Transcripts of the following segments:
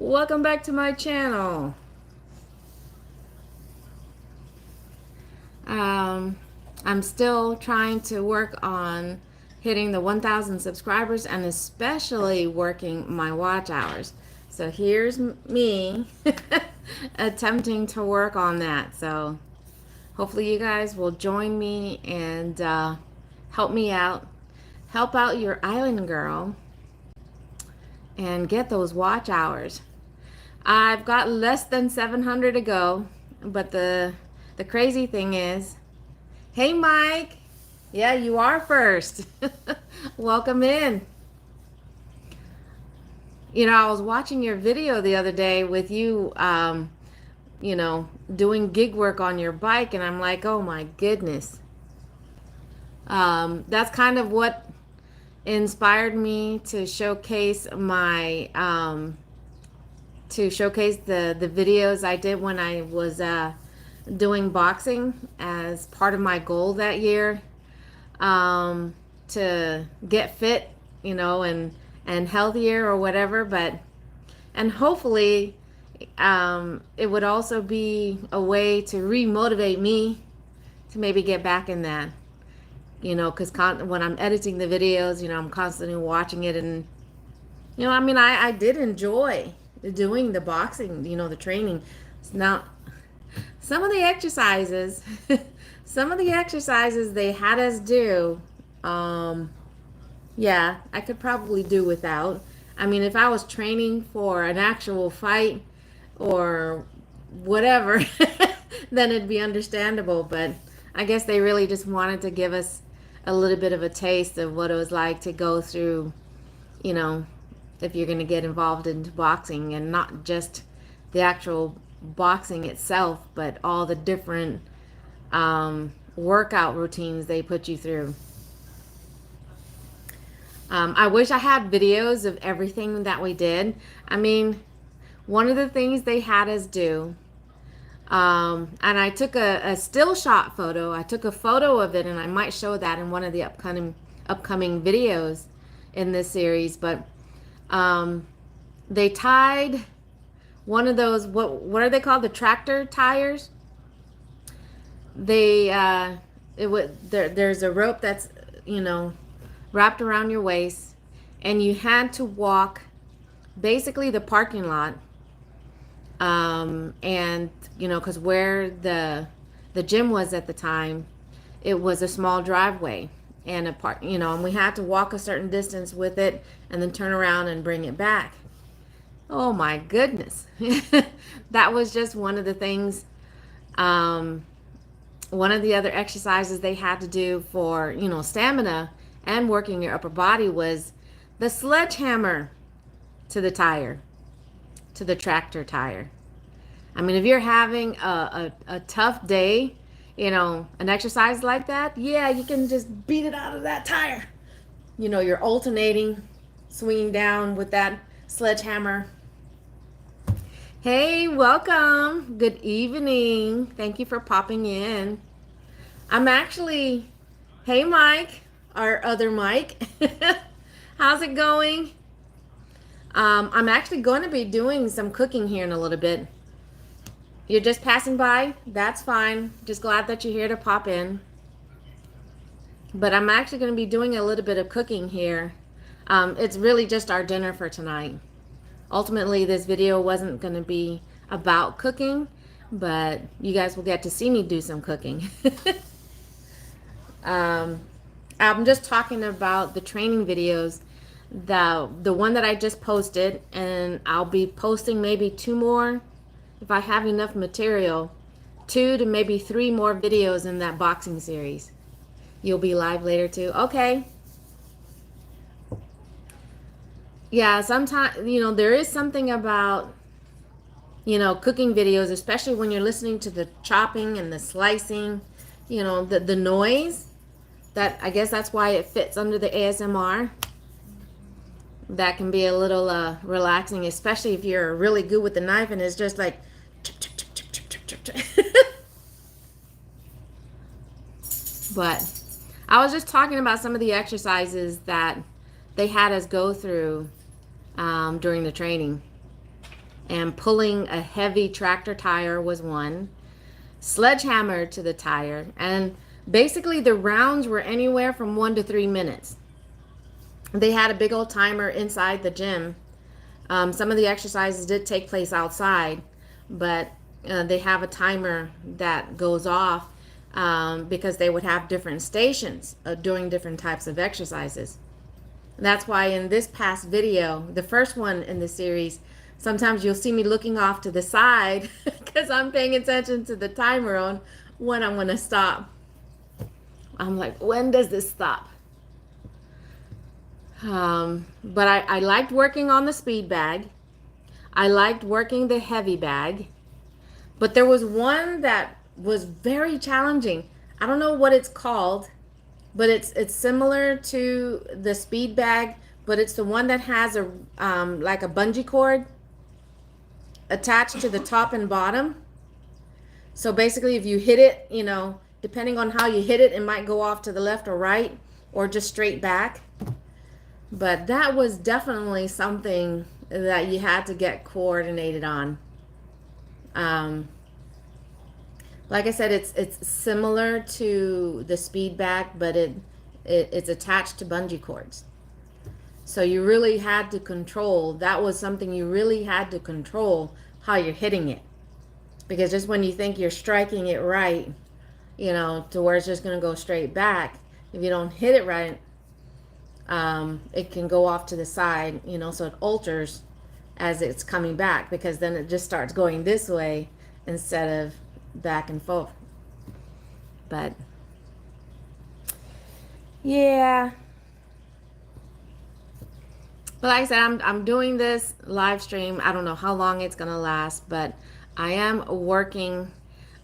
Welcome back to my channel. Um, I'm still trying to work on hitting the 1,000 subscribers and especially working my watch hours. So here's me attempting to work on that. So hopefully you guys will join me and help me out. Help out your island girl and get those watch hours. I've got less than 700 to go, but the crazy thing is, hey Mike, yeah, you are first. Welcome in. You know, I was watching your video the other day with you, doing gig work on your bike, and I'm like, oh my goodness. That's kind of what inspired me to showcase the videos I did when I was doing boxing as part of my goal that year, to get fit, and healthier or whatever. And hopefully, it would also be a way to re-motivate me to maybe get back in that, because when I'm editing the videos, I'm constantly watching it. And, I did enjoy doing the boxing, the training. Now, some of the exercises, they had us do, yeah, I could probably do without. I mean, if I was training for an actual fight or whatever, then it'd be understandable. But I guess they really just wanted to give us a little bit of a taste of what it was like to go through, you know, if you're going to get involved into boxing, and not just the actual boxing itself, but all the different workout routines they put you through. I wish I had videos of everything that we did. I mean, one of the things they had us do, and I took a still shot photo. I took a photo of it, and I might show that in one of the upcoming videos in this series. But they tied one of those, what are they called, the tractor tires. There's a rope that's wrapped around your waist, and you had to walk basically the parking lot, and because where the gym was at the time, it was a small driveway and a park, and we had to walk a certain distance with it and then turn around and bring it back. Oh my goodness. That was just one of the things. One of the other exercises they had to do for, stamina and working your upper body was the sledgehammer to the tire, to the tractor tire. I mean, if you're having a tough day, an exercise like that, yeah, you can just beat it out of that tire. You're alternating, swinging down with that sledgehammer. Hey, welcome. Good evening. Thank you for popping in. I'm actually, hey, Mike, our other Mike. How's it going? I'm actually going to be doing some cooking here in a little bit. You're just passing by? That's fine. Just glad that you're here to pop in. But I'm actually going to be doing a little bit of cooking here. It's really just our dinner for tonight. Ultimately, this video wasn't going to be about cooking, but you guys will get to see me do some cooking. I'm just talking about the training videos, the one that I just posted, and I'll be posting maybe 2 more if I have enough material, 2 to maybe 3 more videos in that boxing series. You'll be live later too. Okay. Yeah, sometimes, there is something about, cooking videos, especially when you're listening to the chopping and the slicing, the noise. That, I guess that's why it fits under the ASMR. That can be a little relaxing, especially if you're really good with the knife and it's just like But I was just talking about some of the exercises that they had us go through during the training. and pulling a heavy tractor tire was one. Sledgehammer to the tire, and basically the rounds were anywhere from 1 to 3 minutes. They had a big old timer inside the gym. Some of the exercises did take place outside, but they have a timer that goes off because they would have different stations doing different types of exercises. That's why in this past video, the first one in the series, sometimes you'll see me looking off to the side because I'm paying attention to the timer on when I'm going to stop. I'm like, when does this stop? But I liked working on the speed bag. I liked working the heavy bag. But there was one that was very challenging. I don't know what it's called, but it's similar to the speed bag, but it's the one that has a like a bungee cord attached to the top and bottom. So basically, if you hit it, you know, depending on how you hit it, it might go off to the left or right or just straight back. But that was definitely something that you had to get coordinated on. Like I said, it's similar to the speed bag, but it's attached to bungee cords. So you really had to control. That was something you really had to control how you're hitting it. Because just when you think you're striking it right, you know, to where it's just going to go straight back, if you don't hit it right, it can go off to the side, you know, so it alters as it's coming back, because then it just starts going this way instead of back and forth. But yeah, but like I said, I'm doing this live stream. I don't know how long it's gonna last, but I am working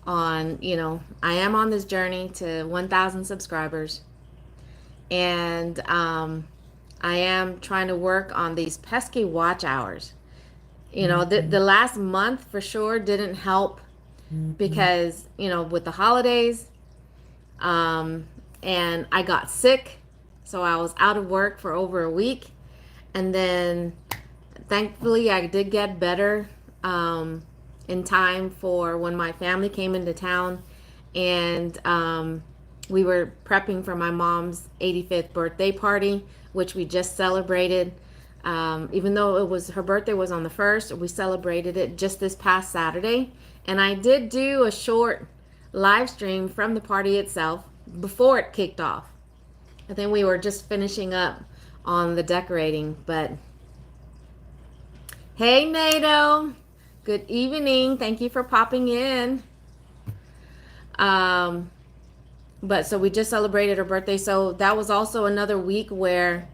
on, you know, I am on this journey to 1,000 subscribers, and I am trying to work on these pesky watch hours. You know, the last month for sure didn't help because, you know, with the holidays, and I got sick, so I was out of work for over a week, and then thankfully I did get better in time for when my family came into town, and we were prepping for my mom's 85th birthday party, which we just celebrated. Even though it was her birthday was on the 1st, we celebrated it just this past Saturday. And I did do a short live stream from the party itself before it kicked off. I think we were just finishing up on the decorating. But hey, NATO, good evening. Thank you for popping in. But so we just celebrated her birthday. So that was also another week where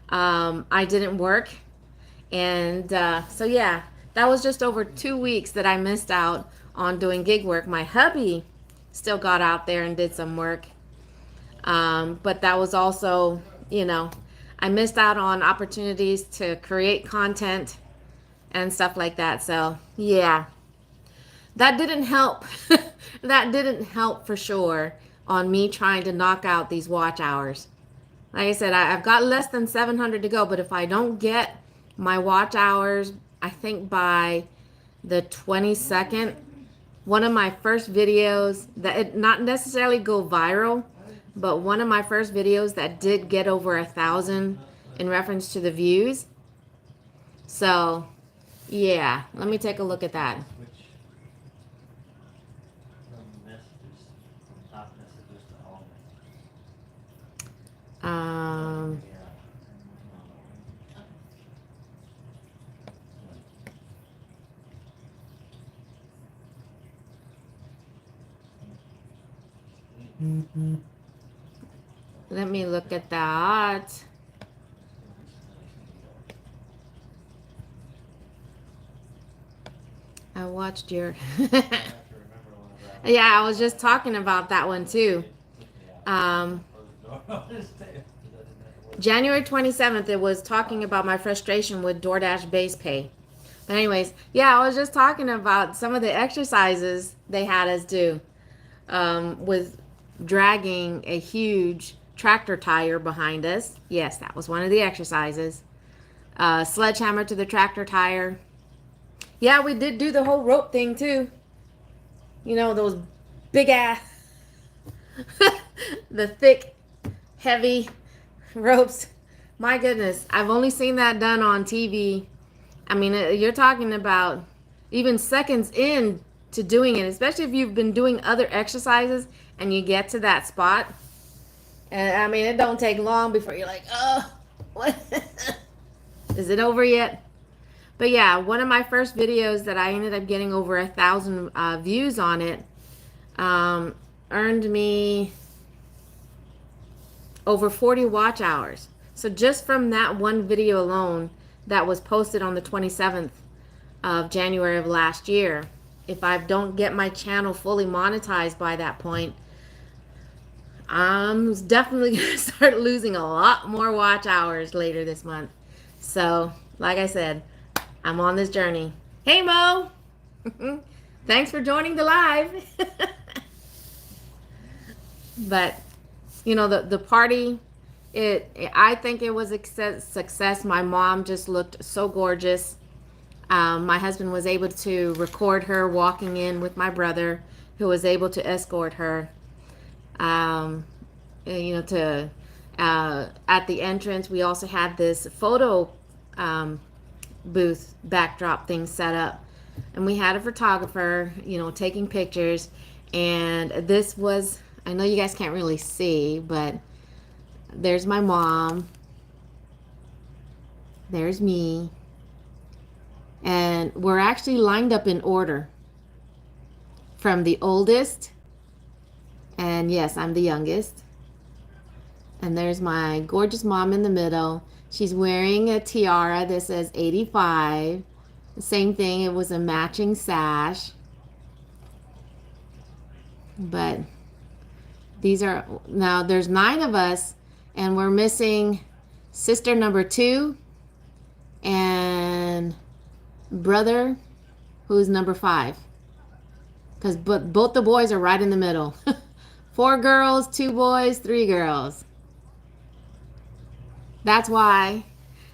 I didn't work. And so yeah, that was just over 2 weeks that I missed out on doing gig work. My hubby still got out there and did some work. But that was also, you know, I missed out on opportunities to create content and stuff like that. So yeah, that didn't help. That didn't help for sure on me trying to knock out these watch hours. Like I said, I've got less than 700 to go, but if I don't get my watch hours, I think by the 22nd, one of my first videos that it not necessarily go viral, but one of my first videos that did get over 1,000 in reference to the views. So yeah, let me take a look at that. Let me look at that. I watched your yeah, I was just talking about that one too. January 27th, it was talking about my frustration with DoorDash base pay. But anyways, yeah, I was just talking about some of the exercises they had us do with dragging a huge tractor tire behind us. Yes, that was one of the exercises. Sledgehammer to the tractor tire. Yeah, we did do the whole rope thing too. You know, those big ass, the thick, heavy ropes. My goodness, I've only seen that done on TV. I mean, you're talking about even seconds in to doing it, especially if you've been doing other exercises and you get to that spot. And I mean, it don't take long before you're like, oh, what? Is it over yet? But yeah, one of my first videos that I ended up getting over 1,000 views on it earned me over 40 watch hours. So just from that one video alone that was posted on the 27th of January of last year, if I don't get my channel fully monetized by that point, I'm definitely going to start losing a lot more watch hours later this month. So, like I said, I'm on this journey. Hey, Mo! Thanks for joining the live. But, you know, the party, I think it was a success. My mom just looked so gorgeous. My husband was able to record her walking in with my brother, who was able to escort her. You know, to at the entrance, we also had this photo booth backdrop thing set up, and we had a photographer, you know, taking pictures. And this was, I know you guys can't really see, but there's my mom, there's me, and we're actually lined up in order from the oldest, and yes, I'm the youngest. And there's my gorgeous mom in the middle. She's wearing a tiara that says 85. The same thing, it was a matching sash. But these are, now there's 9 of us, and we're missing sister number 2 and brother who's number 5. Because both the boys are right in the middle. 4 girls, 2 boys, 3 girls. That's why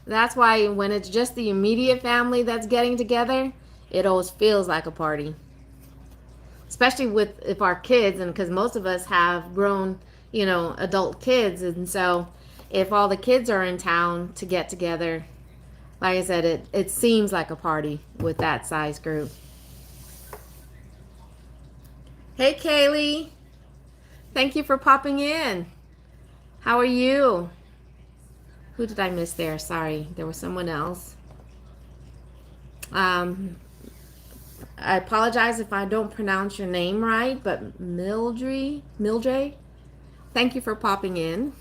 when it's just the immediate family that's getting together, it always feels like a party. Especially if our kids, and because most of us have grown, you know, adult kids, and so if all the kids are in town to get together, like I said, it seems like a party with that size group. Hey, Kaylee. Thank you for popping in. How are you? Who did I miss there? Sorry, there was someone else. I apologize if I don't pronounce your name right, but Mildred, thank you for popping in.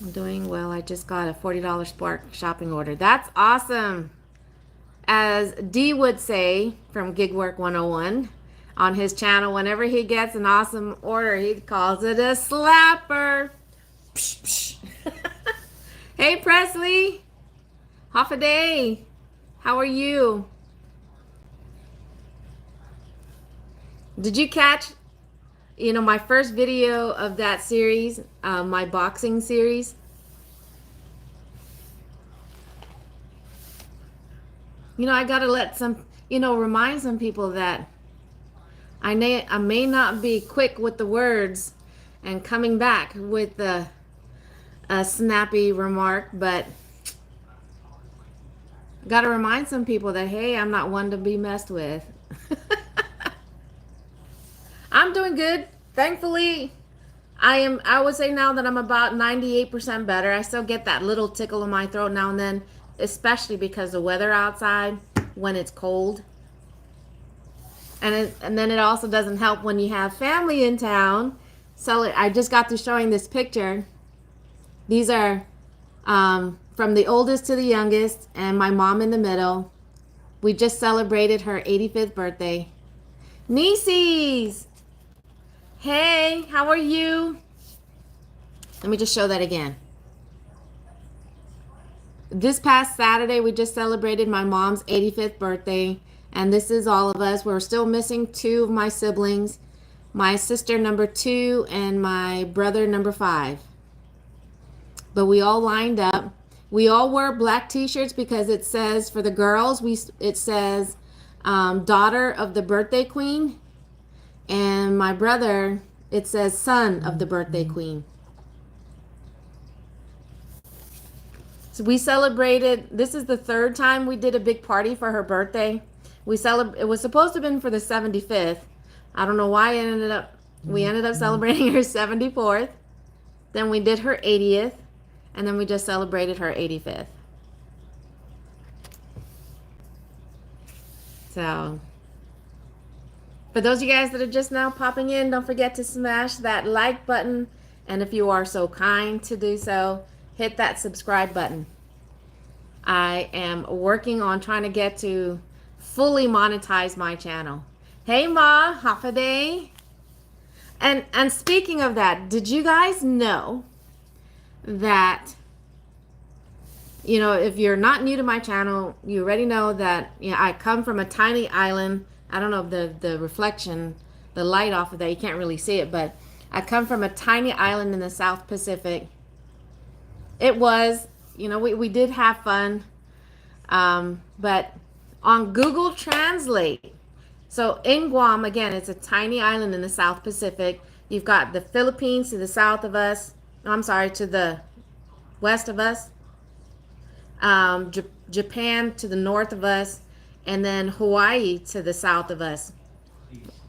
I'm doing well. I just got a $40 Spark shopping order. That's awesome. As Dee would say from Gigwork 101 on his channel, whenever he gets an awesome order, he calls it a slapper. Psh, psh. Hey, Presley. Half a day. How are you? Did you catch, you know, my first video of that series, my boxing series? You know, I gotta let some, you know, remind some people that I may not be quick with the words and coming back with a snappy remark, but gotta remind some people that, hey, I'm not one to be messed with. I'm doing good. Thankfully, I would say now that I'm about 98% better. I still get that little tickle in my throat now and then, especially because the weather outside when it's cold. And then it also doesn't help when you have family in town. So I just got through showing this picture. These are from the oldest to the youngest, and my mom in the middle. We just celebrated her 85th birthday. Nieces! Hey, how are you? Let me just show that again. This past Saturday, we just celebrated my mom's 85th birthday, and this is all of us. We're still missing 2 of my siblings, my sister number 2, and my brother number 5. But we all lined up. We all wear black t-shirts because it says, for the girls, it says daughter of the birthday queen, and my brother, it says son of the birthday queen. So we celebrated, this is the 3rd time we did a big party for her birthday. It was supposed to have been for the 75th. I don't know why we ended up celebrating her 74th. Then we did her 80th, and then we just celebrated her 85th. So, for those of you guys that are just now popping in, don't forget to smash that like button. And if you are so kind to do so, hit that subscribe button. I am working on trying to get to fully monetize my channel. Hey Ma, half a day. And speaking of that, did you guys know that, you know, if you're not new to my channel, you already know that, you know, I come from a tiny island. I don't know if the reflection, the light off of that, you can't really see it, but I come from a tiny island in the South Pacific. It was, you know, we did have fun, but on Google Translate, so in Guam, again, it's a tiny island in the South Pacific. You've got the Philippines to the south of us. No, I'm sorry, to the west of us. Japan to the north of us, and then Hawaii to the south of us,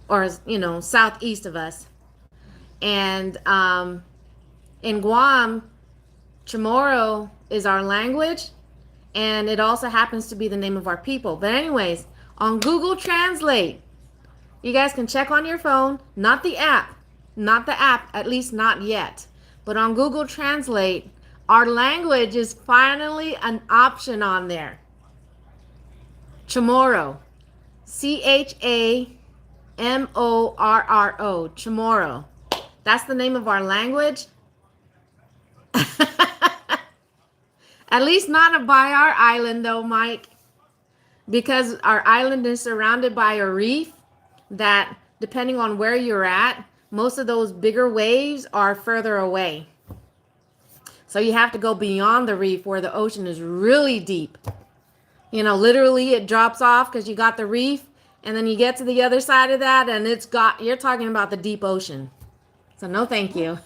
or, you know, southeast of us. And in Guam, Chamorro is our language, and it also happens to be the name of our people. But anyways, on Google Translate, you guys can check on your phone, not the app, at least not yet. But on Google Translate, our language is finally an option on there. Chamorro. Chamorro. Chamorro. That's the name of our language. At least not by our island though, Mike. Because our island is surrounded by a reef that, depending on where you're at, most of those bigger waves are further away. So you have to go beyond the reef where the ocean is really deep. You know, literally it drops off because you got the reef, and then you get to the other side of that and you're talking about the deep ocean. So no thank you.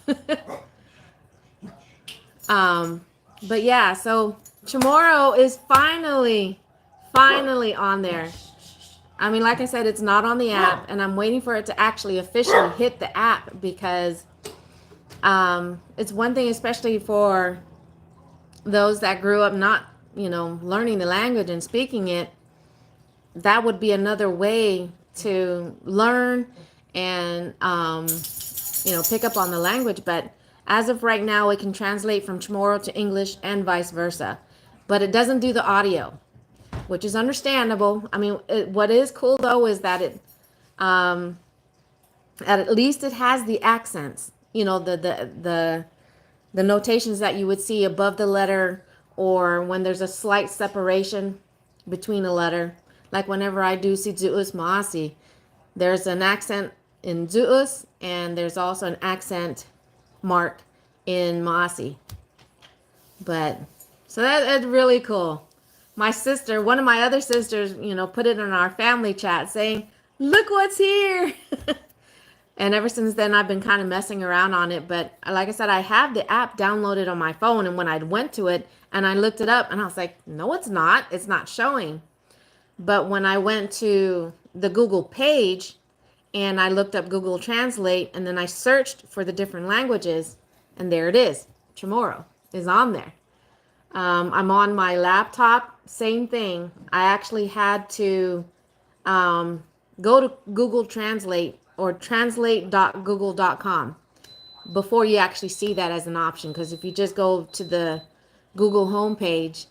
But yeah, so Chamorro is finally on there. I mean, like I said, it's not on the app, and I'm waiting for it to actually officially hit the app, because it's one thing, especially for those that grew up not, you know, learning the language and speaking it. That would be another way to learn and, you know, pick up on the language. But as of right now, it can translate from Chamorro to English and vice versa. But it doesn't do the audio, which is understandable. I mean, what is cool though is that at least it has the accents. You know, the notations that you would see above the letter, or when there's a slight separation between a letter. Like whenever I do si Zeus Maasi, there's an accent in Zeus, and there's also an accent mark in Maasi. But so that's really cool. My sister, one of my other sisters, you know, put it in our family chat saying, "Look what's here." And ever since then, I've been kind of messing around on it. But like I said, I have the app downloaded on my phone. And when I went to it and I looked it up, and I was like, no, it's not. It's not showing. But when I went to the Google page and I looked up Google Translate, and then I searched for the different languages, and there it is. Chamorro is on there. I'm on my laptop. Same thing. I actually had to go to Google Translate, or translate.google.com, before you actually see that as an option. Because if you just go to the Google homepage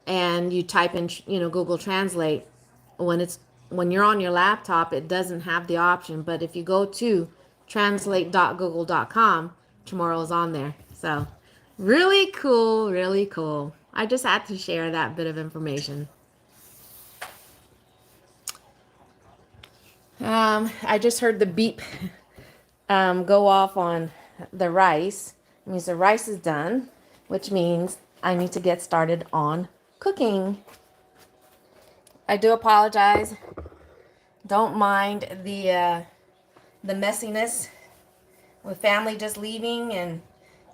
and you type in, you know, Google Translate, when you're on your laptop, it doesn't have the option. But if you go to translate.google.com, Chamorro is on there. So really cool, really cool. I just had to share that bit of information. I just heard the beep go off on the rice. It means the rice is done, which means I need to get started on cooking. I do apologize. Don't mind the messiness with family just leaving, and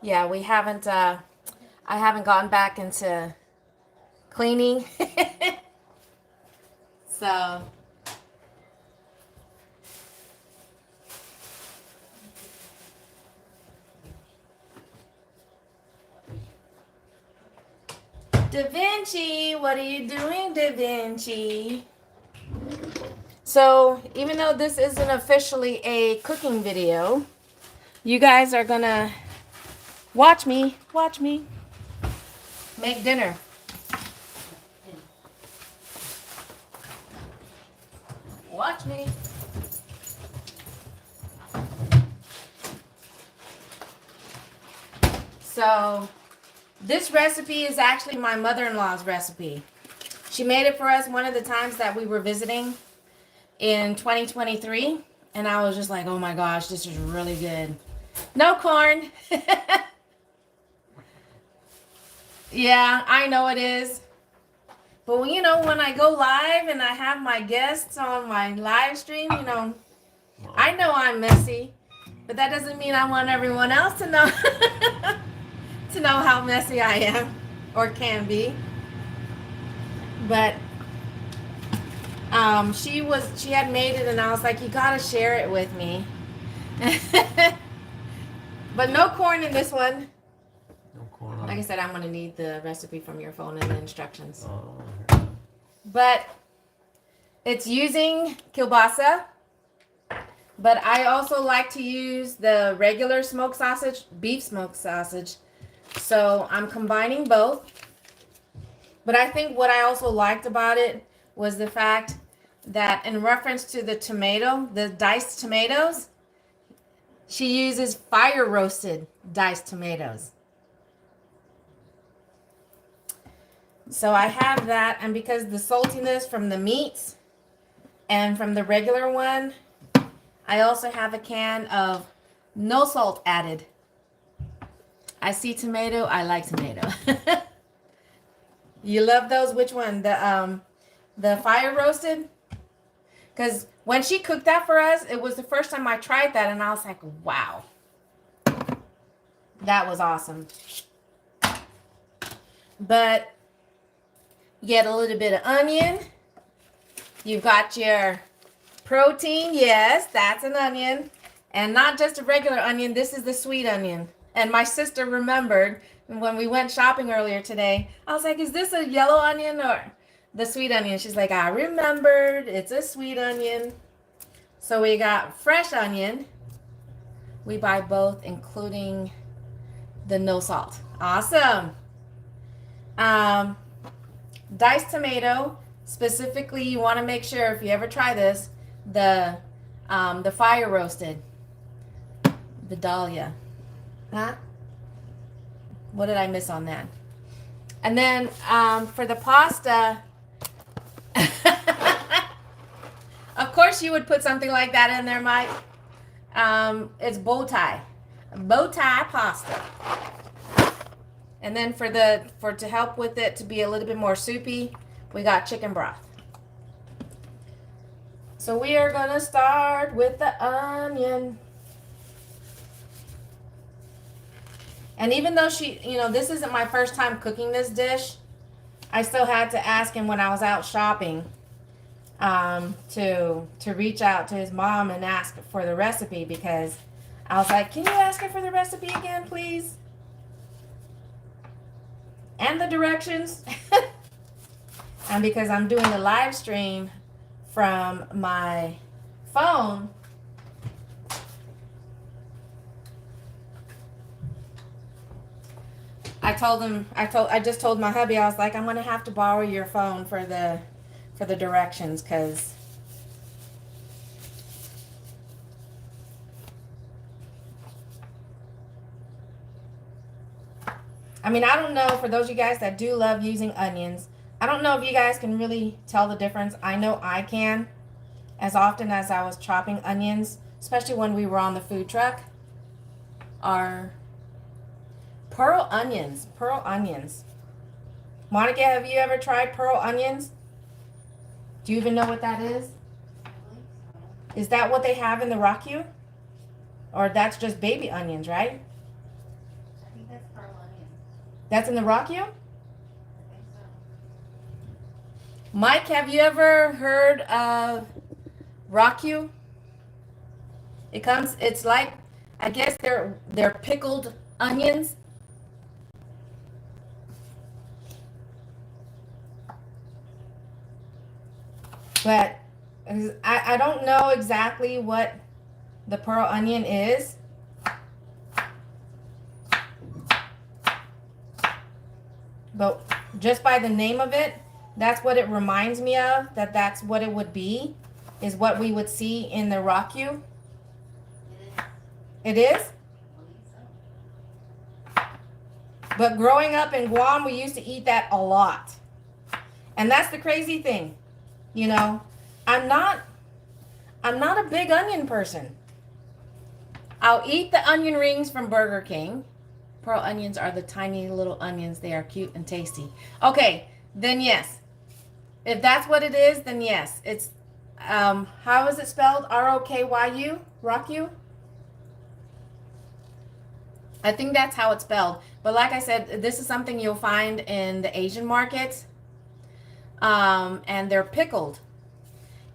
yeah, we haven't. I haven't gone back into cleaning, so. Da Vinci, what are you doing, Da Vinci? So, even though this isn't officially a cooking video, you guys are gonna watch me make dinner. Watch me. So, this recipe is actually my mother-in-law's recipe. She made it for us one of the times that we were visiting in 2023, and I was just like, oh my gosh, this is really good. No corn. Yeah, I know it is. But when, when I go live and I have my guests on my live stream, I know I'm messy, but that doesn't mean I want everyone else to know to know how messy I am or can be. But she had made it, and I was like, you gotta share it with me. But no corn in this one. No corn. Like I said, I'm gonna need the recipe from your phone and the instructions. Oh, But it's using kielbasa. But I also like to use the regular smoked sausage, beef smoked sausage. So I'm combining both. But I think what I also liked about it was the fact that in reference to the tomato, the diced tomatoes, she uses fire roasted diced tomatoes. So I have that, and because the saltiness from the meats and from the regular one, I also have a can of no salt added. I see tomato, I like tomato. You love those? Which one? The fire roasted? Because when she cooked that for us, it was the first time I tried that, and I was like, wow. That was awesome. But you get a little bit of onion. You've got your protein. Yes, that's an onion. And not just a regular onion. This is the sweet onion. And my sister remembered when we went shopping earlier today. I was like, is this a yellow onion or the sweet onion? She's like, I remembered. It's a sweet onion. So we got fresh onion. We buy both, including the no salt. Awesome. Diced tomato. Specifically, you want to make sure, if you ever try this, the fire roasted. The Dahlia. Huh? What did I miss on that? And then for the pasta, of course you would put something like that in there, Mike. It's bow tie pasta. And then to help with it to be a little bit more soupy, we got chicken broth. So we are gonna start with the onion. And even though this isn't my first time cooking this dish, I still had to ask him when I was out shopping to reach out to his mom and ask for the recipe, because I was like, can you ask her for the recipe again, please? And the directions. And because I'm doing the live stream from my phone, I just told my hubby, I was like, I'm gonna have to borrow your phone for the directions, because I mean, I don't know, for those of you guys that do love using onions, I don't know if you guys can really tell the difference. I know I can, as often as I was chopping onions. especially when we were on the food truck, are pearl onions. Pearl onions. Monica, have you ever tried pearl onions? Do you even know what that is? Is that what they have in the Rockview? Or that's just baby onions, right? I think that's pearl onion. That's in the Rockview? I think so. Mike, have you ever heard of Rockview? It's like, I guess they're pickled onions. But I don't know exactly what the pearl onion is. But just by the name of it, that's what it reminds me of, that's what it would be, is what we would see in the Rockview. It is. It is? I believe so. But growing up in Guam, we used to eat that a lot. And that's the crazy thing. You know, I'm not a big onion person. I'll eat the onion rings from Burger King. Pearl onions are the tiny little onions. They are cute and tasty. Okay, then yes. If that's what it is, then yes. It's, how is it spelled? R-O-K-Y-U? Rockview? I think that's how it's spelled. But like I said, this is something you'll find in the Asian markets. And they're pickled.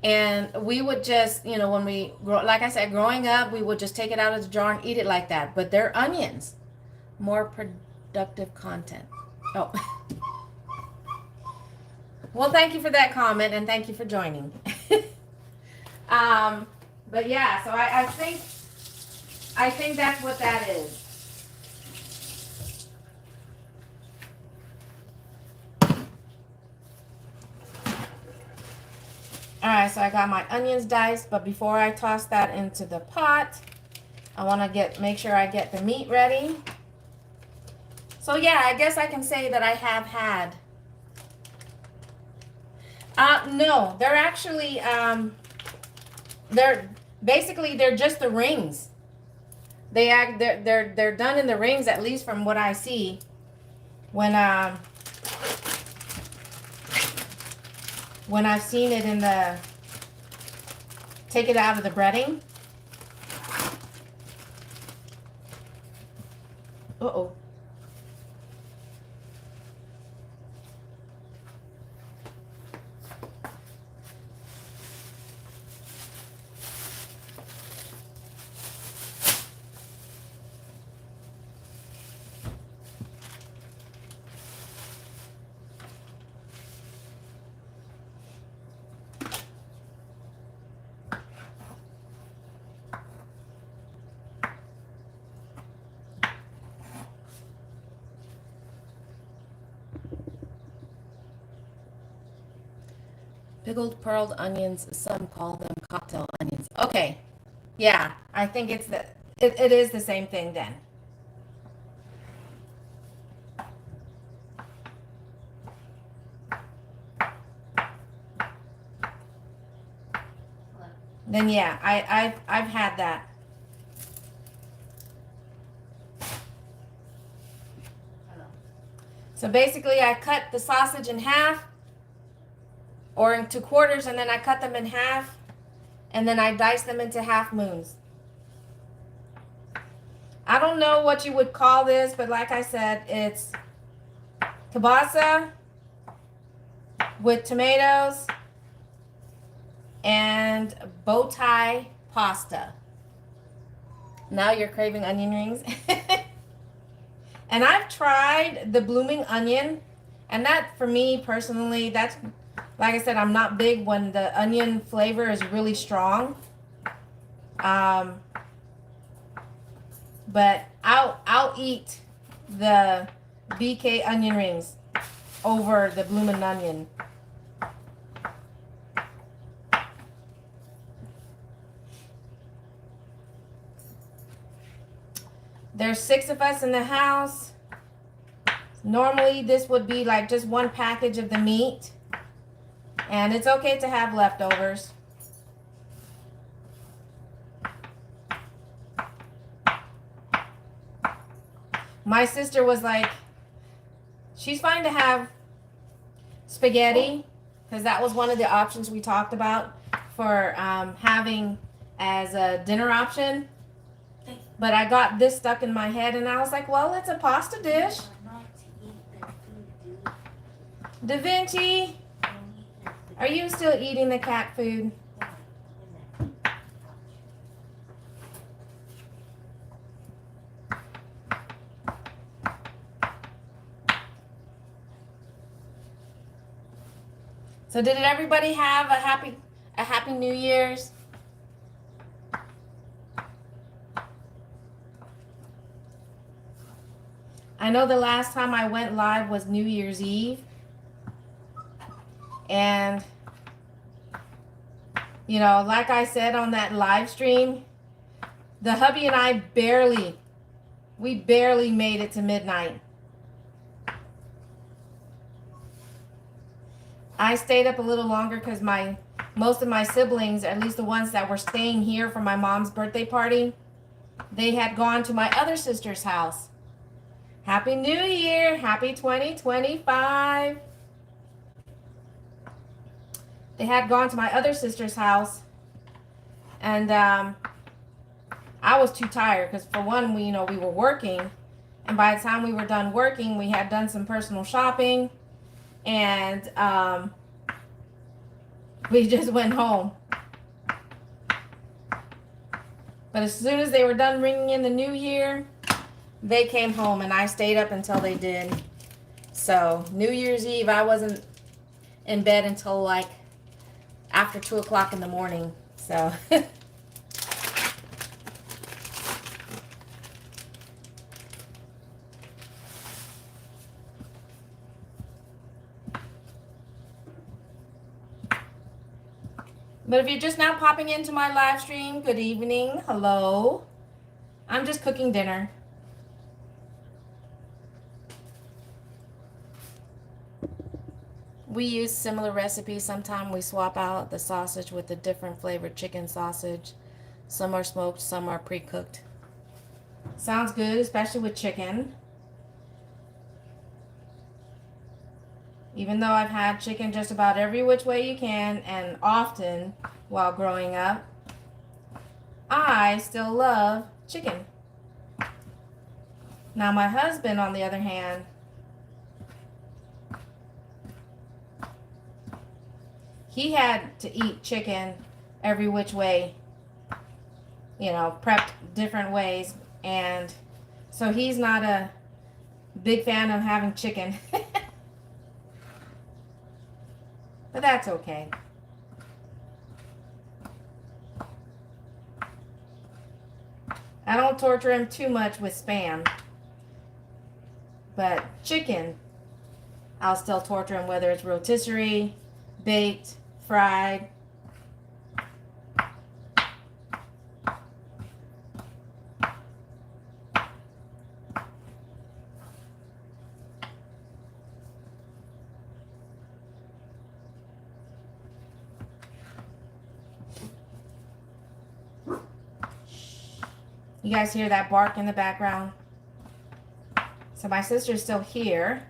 And we would just, you know, when we grow, like I said, growing up, we would just take it out of the jar and eat it like that. But they're onions. More productive content. Oh. Well, thank you for that comment and thank you for joining. But yeah, so I think that's what that is. All right, so I got my onions diced, but before I toss that into the pot, I want to make sure I get the meat ready. So yeah, I guess I can say that I have had. No, they're actually they're just the rings. They're done in the rings, at least from what I see. When I've seen it in the, take it out of the breading. Uh-oh. Pickled pearled onions, some call them cocktail onions. Okay, yeah, I think it is the same thing then. Then yeah, I've had that. Hello. So basically I cut the sausage in half or into quarters, and then I cut them in half, and then I dice them into half moons. I don't know what you would call this, but like I said, it's kielbasa with tomatoes and bow tie pasta. Now you're craving onion rings. And I've tried the blooming onion, and that, for me personally, that's, like I said, I'm not big when the onion flavor is really strong. But I'll eat the BK onion rings over the bloomin' onion. There's 6 of us in the house. Normally this would be like just one package of the meat. And it's okay to have leftovers. My sister was like, she's fine to have spaghetti, because that was one of the options we talked about for having as a dinner option. But I got this stuck in my head, and I was like, well, it's a pasta dish. Da Vinci, are you still eating the cat food? So did everybody have a happy New Year's? I know the last time I went live was New Year's Eve. And, you know, like I said on that live stream, the hubby and I barely made it to midnight. I stayed up a little longer because most of my siblings, at least the ones that were staying here for my mom's birthday party, they had gone to my other sister's house. Happy New Year! Happy 2025! They had gone to my other sister's house, and I was too tired because, for one, we were working, and by the time we were done working, we had done some personal shopping, and we just went home. But as soon as they were done ringing in the new year, they came home, and I stayed up until they did. So New Year's Eve, I wasn't in bed until like after 2 o'clock in the morning. So but if you're just now popping into my live stream, good evening. Hello. I'm just cooking dinner. We use similar recipes. Sometimes we swap out the sausage with a different flavored chicken sausage. Some are smoked, some are pre-cooked. Sounds good, especially with chicken. Even though I've had chicken just about every which way you can and often while growing up, I still love chicken. Now my husband, on the other hand, he had to eat chicken every which way, prepped different ways. And so he's not a big fan of having chicken. But that's okay. I don't torture him too much with Spam. But chicken, I'll still torture him, whether it's rotisserie, baked, fried. You guys hear that bark in the background? So my sister's still here.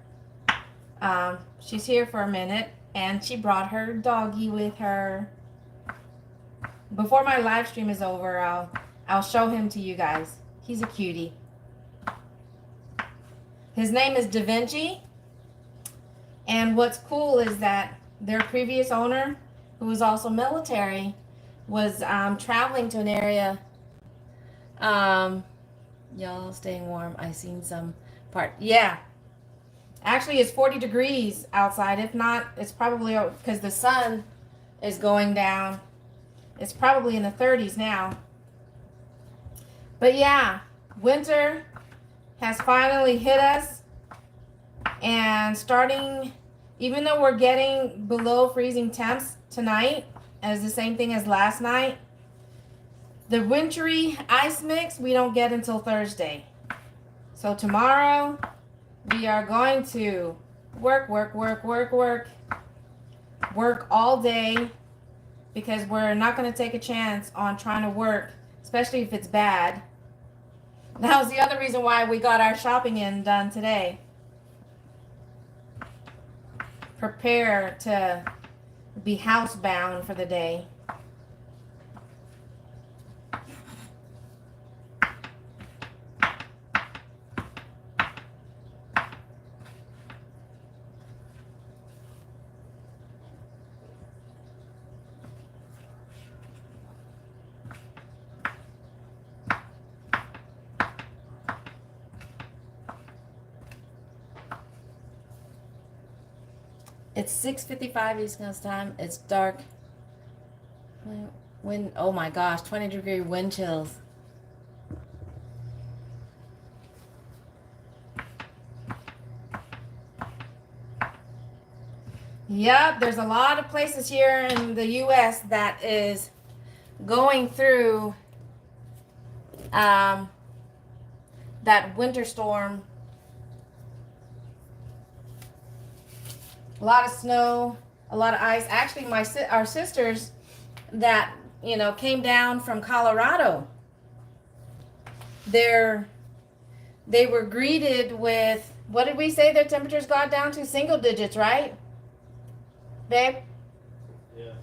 She's here for a minute, and she brought her doggy with her. Before my live stream is over, I'll show him to you guys. He's a cutie. His name is Da Vinci. And what's cool is that their previous owner, who was also military, was traveling to an area. Y'all staying warm. I seen some part. Yeah. Actually, it's 40 degrees outside. If not, it's probably because the sun is going down. It's probably in the 30s now. But yeah, winter has finally hit us. And starting, even though we're getting below freezing temps tonight, as the same thing as last night, the wintry ice mix we don't get until Thursday. So tomorrow we are going to work all day, because we're not going to take a chance on trying to work, especially if it's bad, That was the other reason why we got our shopping in done today. Prepare to be housebound for the day. It's 6:55 East Coast time. It's dark. Wind, oh my gosh, 20-degree wind chills. Yep, there's a lot of places here in the US that is going through that winter storm. A lot of snow, a lot of ice. Actually, our sisters that came down from Colorado, they were greeted with, what did we say their temperatures got down to? Single digits, right, babe? Yeah.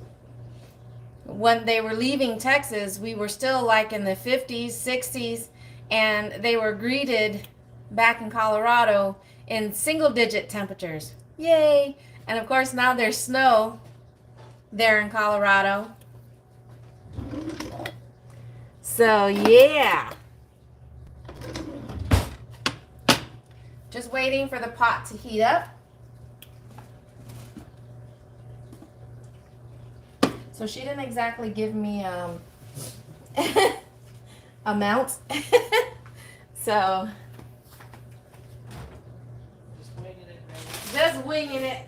When they were leaving Texas, we were still like in the 50s, 60s, and they were greeted back in Colorado in single digit temperatures. Yay! And of course now there's snow there in Colorado. So yeah. Just waiting for the pot to heat up. So she didn't exactly give me amounts. So Just winging it, man. just winging it.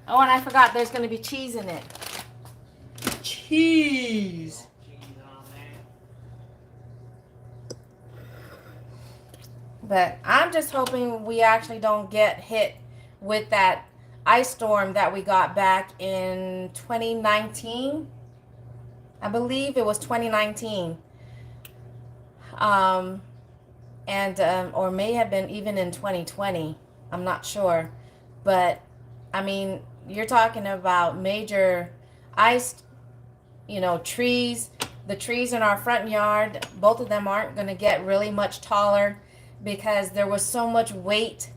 Oh, and I forgot there's going to be cheese in it. Cheese. Cheese on there. But I'm just hoping we actually don't get hit with that ice storm that we got back in 2019. I believe it was 2019. Or may have been even in 2020. I'm not sure. But, I mean, you're talking about major ice, trees. The trees in our front yard, both of them aren't going to get really much taller because there was so much weight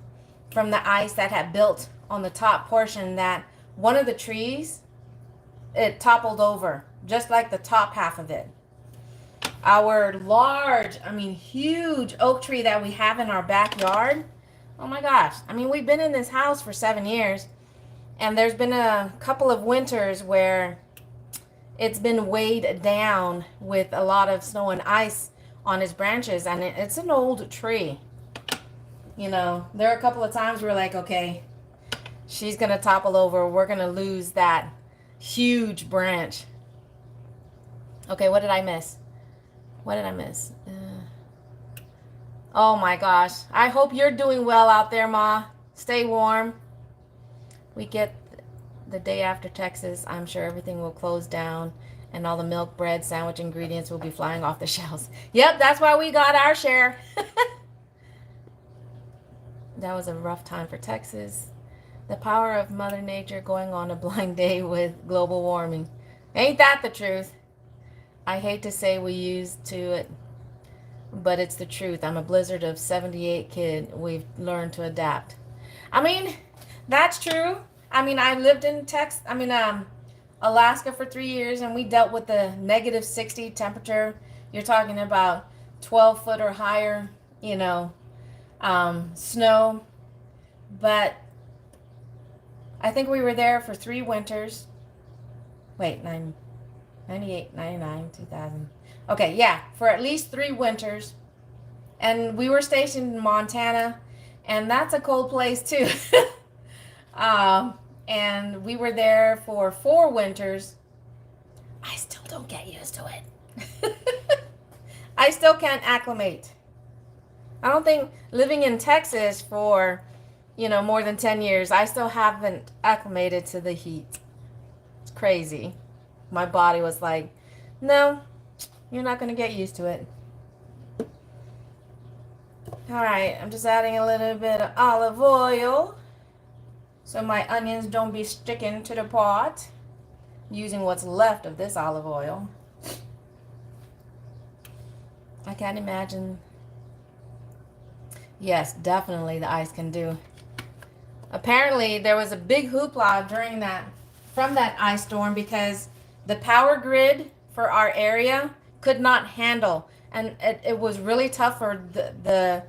from the ice that had built on the top portion that one of the trees, it toppled over, just like the top half of it. Our large, huge oak tree that we have in our backyard, oh my gosh. We've been in this house for 7 years, and there's been a couple of winters where it's been weighed down with a lot of snow and ice on its branches, and it's an old tree. There are a couple of times we're like, okay, she's going to topple over. We're going to lose that huge branch. Okay, what did I miss? Oh my gosh. I hope you're doing well out there, Ma. Stay warm. We get the day after Texas. I'm sure everything will close down and all the milk, bread, sandwich ingredients will be flying off the shelves. Yep, that's why we got our share. That was a rough time for Texas. The power of Mother Nature going on a blind day with global warming. Ain't that the truth? I hate to say we used to it, but it's the truth. I'm a Blizzard of 78 kid. We've learned to adapt. That's true. I lived in Alaska for 3 years, and we dealt with the negative 60 temperature. You're talking about 12 foot or higher, snow. But I think we were there for 3 winters. Wait, 98, 99, 2000. Okay, yeah, for at least 3 winters. And we were stationed in Montana, and that's a cold place too. And we were there for 4 winters. I still don't get used to it. I still can't acclimate. I don't think living in Texas for, more than 10 years, I still haven't acclimated to the heat. It's crazy. My body was like, no, You're not going to get used to it. All right, I'm just adding a little bit of olive oil so my onions don't be sticking to the pot. Using what's left of this olive oil. I can't imagine. Yes, definitely the ice can do. Apparently there was a big hoopla during from that ice storm because the power grid for our area could not handle, and it was really tough for the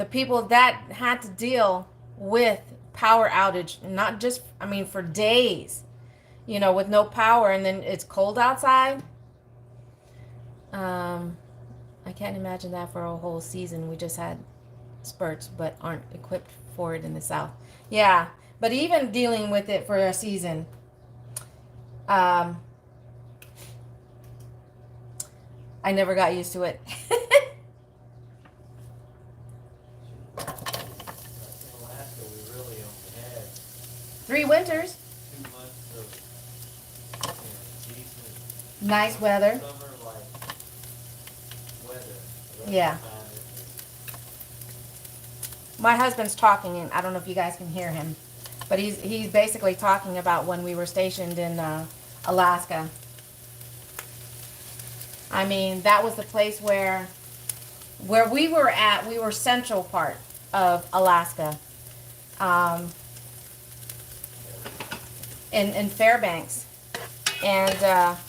people that had to deal with power outage, not just, I mean, for days, you know, with no power, and then it's cold outside. I can't imagine that for a whole season. We just had spurts, but aren't equipped for it in the South. Yeah, but even dealing with it for a season, I never got used to it. In Alaska, we really only had 3 winters, 2 months of, decent nice weather. summer-like weather. The rest Yeah. of the time it was My husband's talking, and I don't know if you guys can hear him, but he's basically talking about when we were stationed in Alaska. I mean, that was the place where we were at. We were central part of Alaska, in Fairbanks, and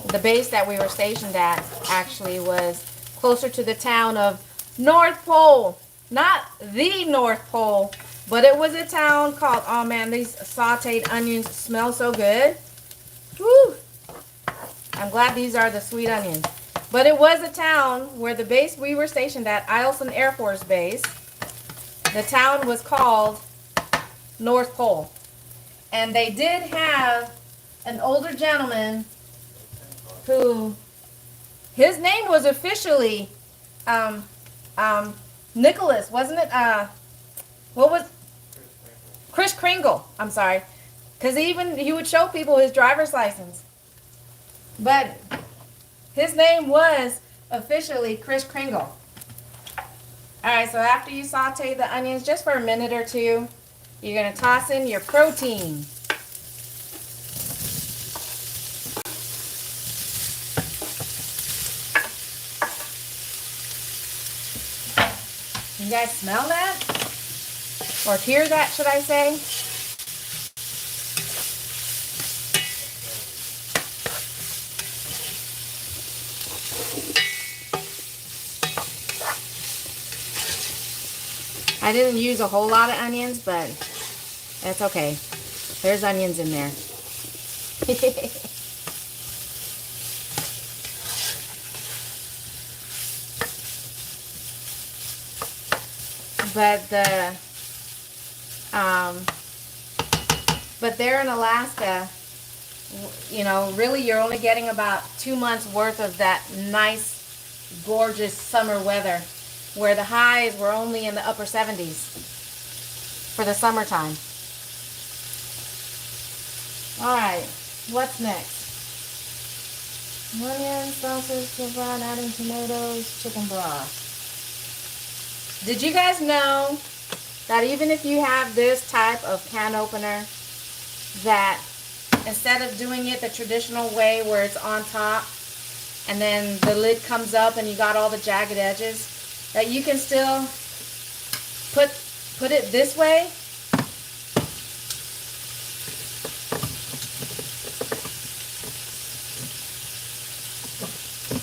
the base that we were stationed at actually was closer to the town of North Pole. Not the North Pole, but it was a town called, oh man, these sauteed onions smell so good. Woo! I'm glad these are the sweet onions. But it was a town where the base we were stationed at, Eielson Air Force Base, the town was called North Pole. And they did have an older gentleman who, his name was officially Nicholas, wasn't it? What was Chris Kringle? I'm sorry, because he would show people his driver's license, but his name was officially Chris Kringle. All right, so after you saute the onions just for a minute or two, you're gonna toss in your protein. You guys smell that? Or hear that, should I say? I didn't use a whole lot of onions, but that's okay. There's onions in there. But there in Alaska, you know, really you're only getting about 2 months worth of that nice, gorgeous summer weather, where the highs were only in the upper 70s for the summertime. All right, what's next? Onions, sausage, brown, adding tomatoes, chicken broth. Did you guys know that even if you have this type of can opener, that instead of doing it the traditional way where it's on top and then the lid comes up and you got all the jagged edges, that you can still put it this way?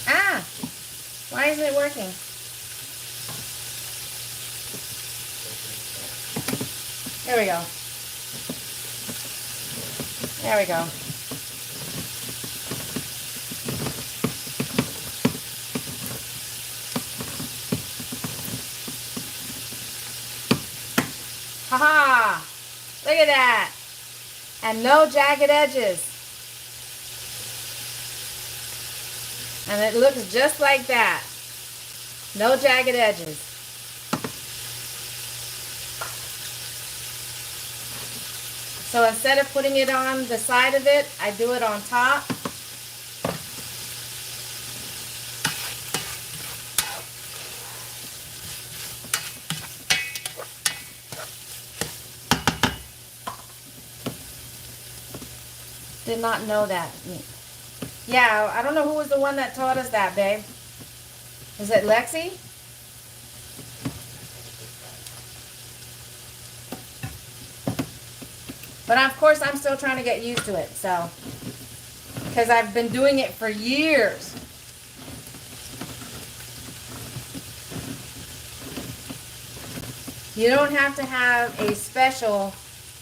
Ah! Why isn't it working? There we go. There we go. Haha! Look at that! And no jagged edges. And it looks just like that. No jagged edges. So instead of putting it on the side of it, I do it on top. Did not know that. Yeah, I don't know who was the one that taught us that, babe. Is it Lexi? But of course, I'm still trying to get used to it, so. Because I've been doing it for years. You don't have to have a special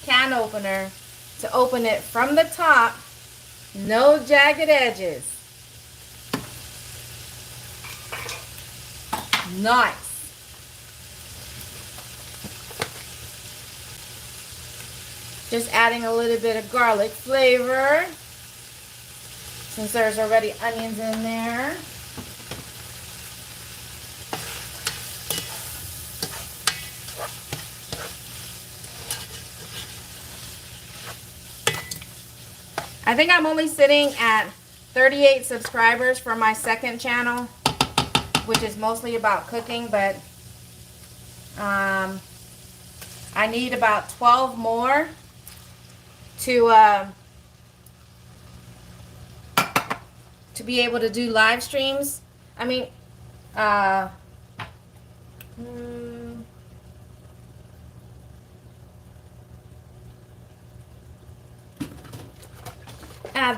can opener to open it from the top. No jagged edges. Nice. Just adding a little bit of garlic flavor, since there's already onions in there. I think I'm only sitting at 38 subscribers for my second channel, which is mostly about cooking, but I need about 12 more to be able to do live streams. I mean, add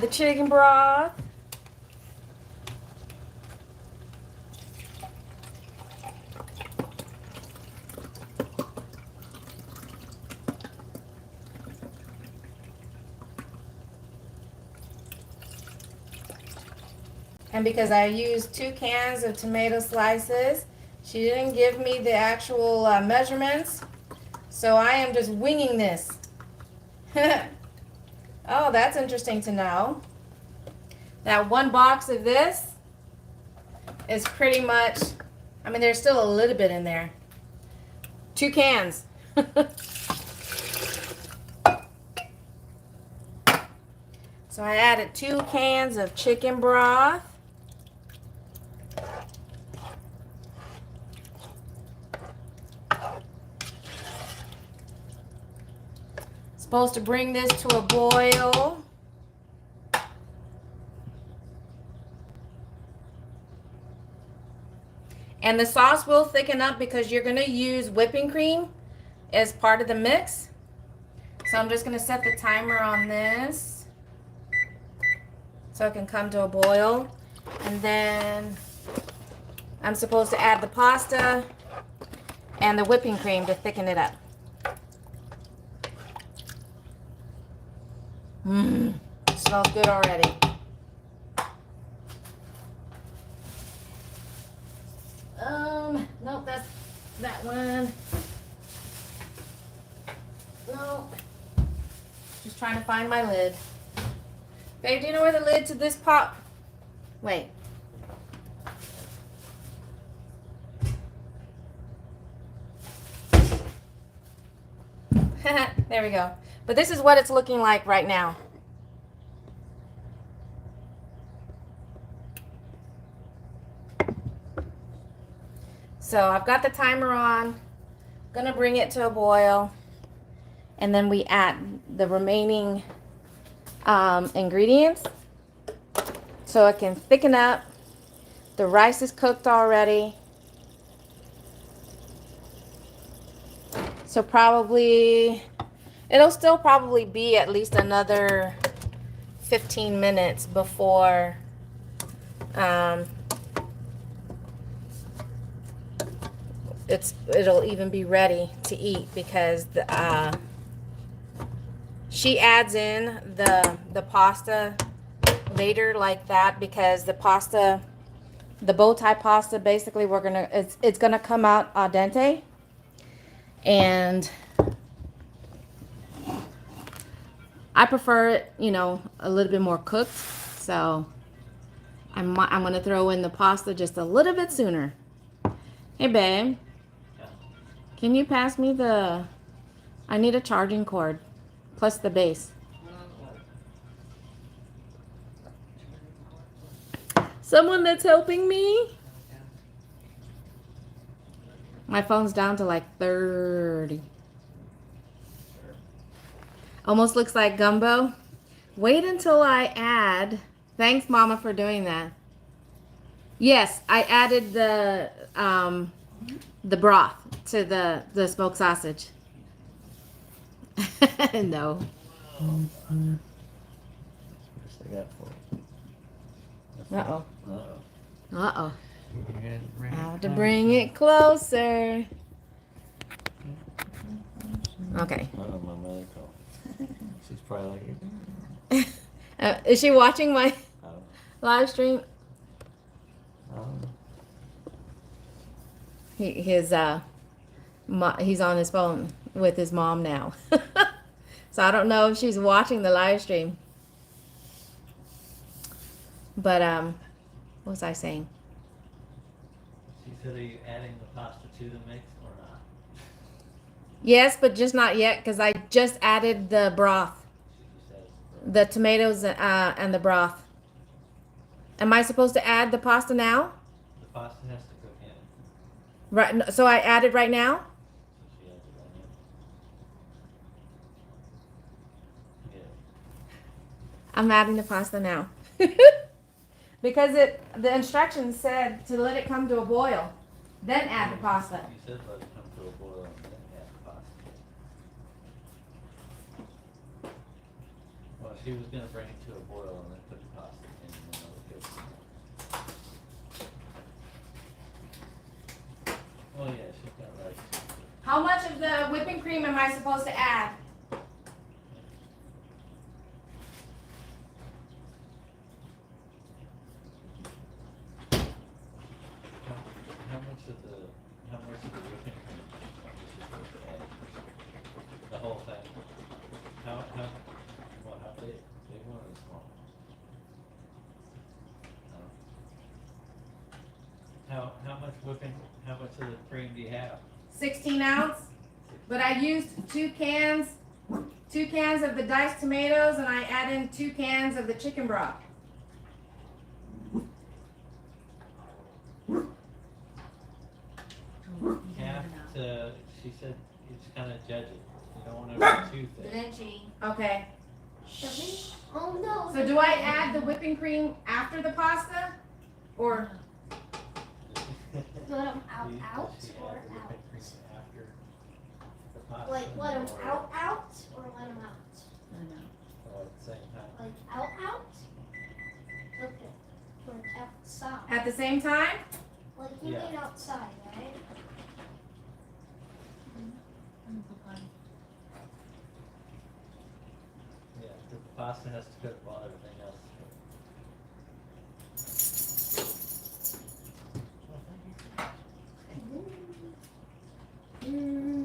the chicken broth. And because I used 2 cans of tomato slices, she didn't give me the actual measurements. So I am just winging this. Oh, that's interesting to know. That 1 box of this is pretty much, I mean, there's still a little bit in there. 2 cans. So I added 2 cans of chicken broth. Supposed to bring this to a boil. And the sauce will thicken up because you're going to use whipping cream as part of the mix. So I'm just going to set the timer on this so it can come to a boil. And then I'm supposed to add the pasta and the whipping cream to thicken it up. Smells good already. Nope, that's that one. No. Just trying to find my lid. Babe, do you know where the lid to this pot? Wait. There we go. But this is what it's looking like right now. So I've got the timer on. Gonna bring it to a boil. And then we add the remaining ingredients so it can thicken up. The rice is cooked already. So probably, it'll still probably be at least another 15 minutes before it'll even be ready to eat, because she adds in the pasta later like that, because the pasta, the bow tie pasta, basically it's gonna come out al dente, and I prefer it, you know, a little bit more cooked. So I'm gonna throw in the pasta just a little bit sooner. Hey babe, can you pass me I need a charging cord plus the base. Someone that's helping me. My phone's down to like 30. Almost looks like gumbo. Wait until I add. Thanks, Mama, for doing that. Yes, I added the broth to the smoked sausage. No. What's they got for it? Uh-oh. Uh-oh. Uh-oh. Bring I it have to closer. bring it closer. Okay. Uh-oh, my mother called. She's probably like, Is she watching my I don't live stream? know. I don't know. He's on his phone with his mom now. So I don't know if she's watching the live stream. But what was I saying? She said, are you adding the pasta to the mix or not? Yes, but just not yet because I just added the broth, She said, the tomatoes and the broth. Am I supposed to add the pasta now? the pasta has to cook in. Right. So I add it right now. So she adds it right in. Yeah. I'm adding the pasta now. Because the instructions said to let it come to a boil, then add the pasta. You said let it come to a boil and then add the pasta. Well, she was gonna bring it to a boil and then put the pasta in and then it would go. Oh yeah, she's got rice. How much of the whipping cream am I supposed to add? How much of the whipping cream is she supposed to add? The whole thing? How big one or small? How much of the cream do you have? 16 ounce. But I used 2 cans of the diced tomatoes, and I add in 2 cans of the chicken broth. Half to, she said, you just kinda judge it. You don't wanna be too thick. Lynchy. Okay. Oh no. So do I add the whipping cream after the pasta, or Let them out, Does out, she or add the out? whipping cream after the pasta? Like let them or- out, out, or let them out? Or at the same time? Like out, out? Okay. Or outside. at the same time? Like you Yeah. mean outside, right? Yeah, 'cause the pasta has to cook while everything else is cooking.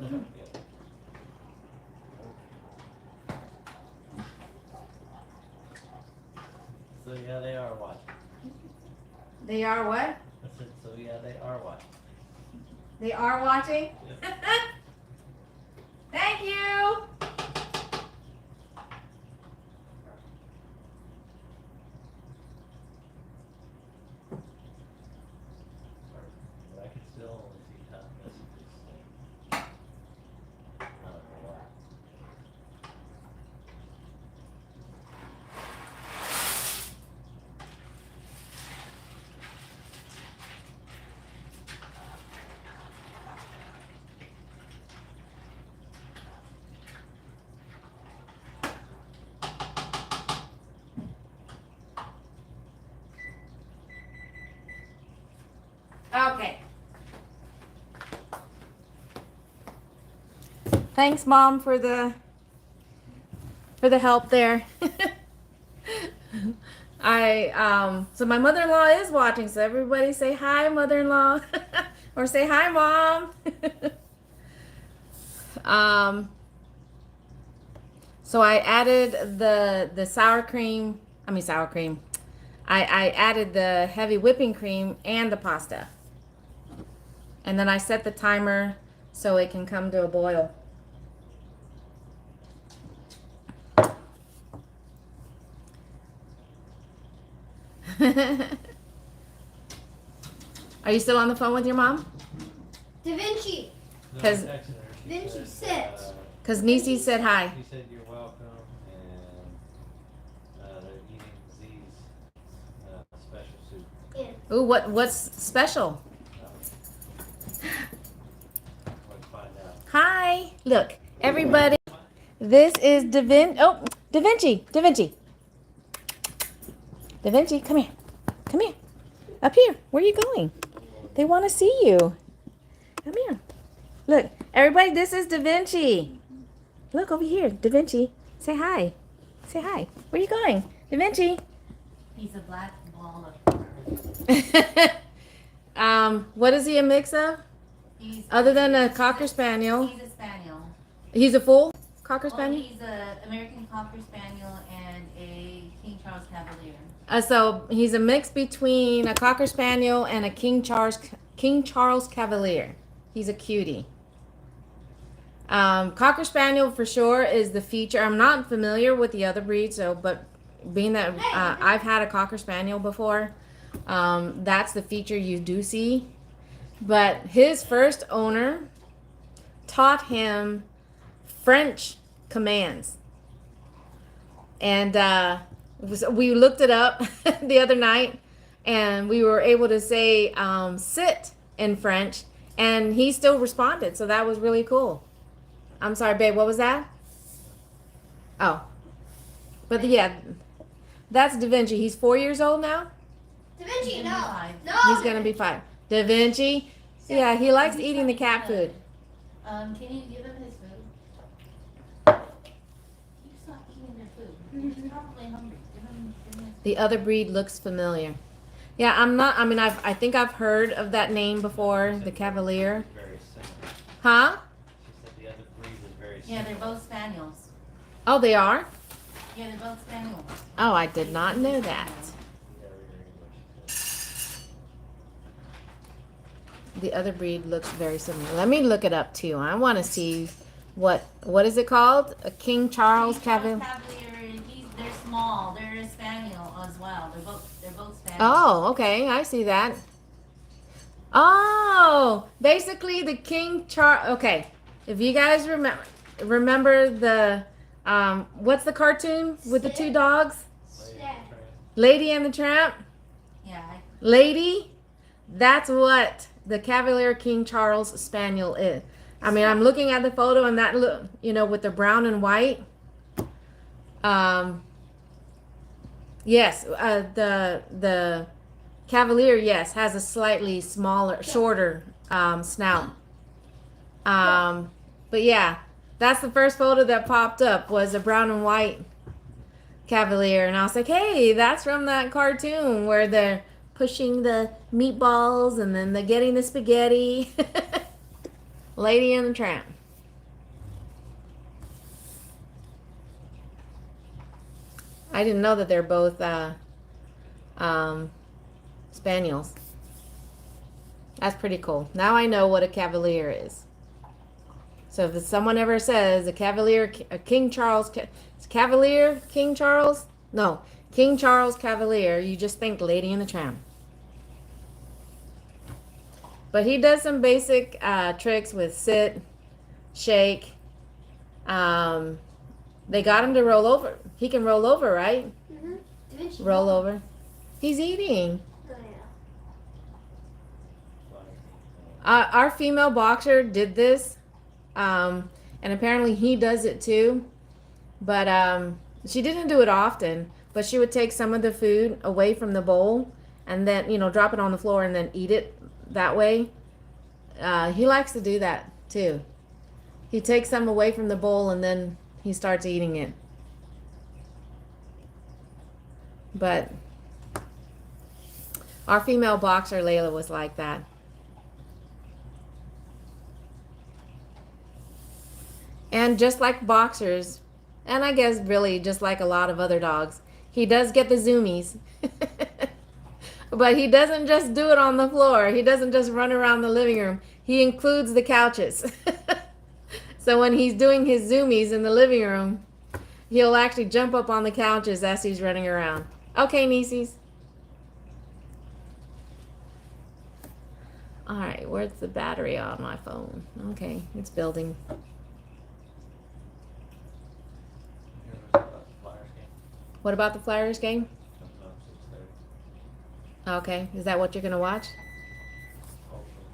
Mm. Yeah. So yeah, they are watching. They are what? I said, so yeah, they are watching. They are watching? Yep. Thank you! But I can still only see top messages. So. I don't know why. Okay. Thanks, Mom, for the help there. So my mother-in-law is watching, so everybody say hi, mother-in-law, or say hi, Mom. So I added the sour cream. I added the heavy whipping cream and the pasta. And then I set the timer so it can come to a boil. Are you still on the phone with your mom? Da Vinci. No, I 'Cause- texted her. She Then she said, sits. Because Nisi said hi. She said you're welcome, and they're eating Z's special soup. Yeah. Ooh, what's special? Let's find out. Hi. Look, everybody. This is Da Vinci. Oh, Da Vinci. Da Vinci. Da Vinci, come here. Come here. Up here. Where are you going? They want to see you. Come here. Look, everybody, this is Da Vinci. Look over here. Da Vinci. Say hi. Say hi. Where are you going? Da Vinci. He's a black ball of fur. What is he a mix of? He's Other than a Cocker Spaniel. He's a spaniel. He's a full Cocker Well, Spaniel? he's an American Cocker Spaniel and a King Charles Cavalier. So he's a mix between a Cocker Spaniel and a King Charles Cavalier. He's a cutie. Cocker Spaniel for sure is the feature. I'm not familiar with the other breeds, but being that I've had a Cocker Spaniel before, that's the feature you do see. But his first owner taught him French commands. And we looked it up the other night, and we were able to say sit in French, and he still responded. So that was really cool. I'm sorry, babe, what was that? Oh. But yeah, that's Da Vinci. He's 4 years old now. Da Vinci, He's no. five. No. He's going to be 5. Da Vinci. Yeah, he likes eating the cat food. Can you give him his food? You stop eating their food. He's probably hungry. Give him his The other breed looks familiar. Yeah, I think I've heard of that name before, the Cavalier. Very similar. Huh? She said the other breed is very Yeah, similar. they're both spaniels. Oh, they are? Yeah, they're both spaniels. Oh, I did not know that. Very English. The other breed looks very similar. Let me look it up too. I want to see what is it called? A King Charles King Cavalier. Cavalier. They're small. They're a spaniel as well. They're both spaniels. Oh, okay. I see that. Oh, basically the King Charles. Okay, if you guys remember the what's the cartoon with the two dogs? Yeah. Lady and the Tramp. Yeah. Lady. That's what the Cavalier King Charles Spaniel is. I mean, I'm looking at the photo and that look, with the brown and white. Yes, the Cavalier, yes, has a slightly smaller, shorter snout. But yeah, that's the first photo that popped up was a brown and white Cavalier, and I was like, hey, that's from that cartoon where they're pushing the meatballs and then they're getting the spaghetti. Lady and the Tramp. I didn't know that they're both spaniels. That's pretty cool. Now I know what a Cavalier is. So if someone ever says a Cavalier, a King Charles, Cavalier, King Charles? No, King Charles Cavalier, you just think Lady and the Tramp. But he does some basic tricks with sit, shake. They got him to roll over. He can roll over, right? Mm-hmm. Da Vinci. Roll over. He's eating. Oh, yeah. Our female boxer did this, and apparently he does it too. But she didn't do it often. But she would take some of the food away from the bowl, and then drop it on the floor and then eat it that way. He likes to do that too. He takes some away from the bowl and then he starts eating it. But our female boxer Layla was like that. And just like boxers, and I guess really just like a lot of other dogs, he does get the zoomies. But he doesn't just do it on the floor. He doesn't just run around the living room. He includes the couches. So when he's doing his zoomies in the living room, he'll actually jump up on the couches as he's running around. Okay, Nieces. All right, where's the battery on my phone? Okay, it's building. Here's about the Flyers game. What about the Flyers game? Comes on 6:30. Okay, is that what you're gonna watch? Hopefully.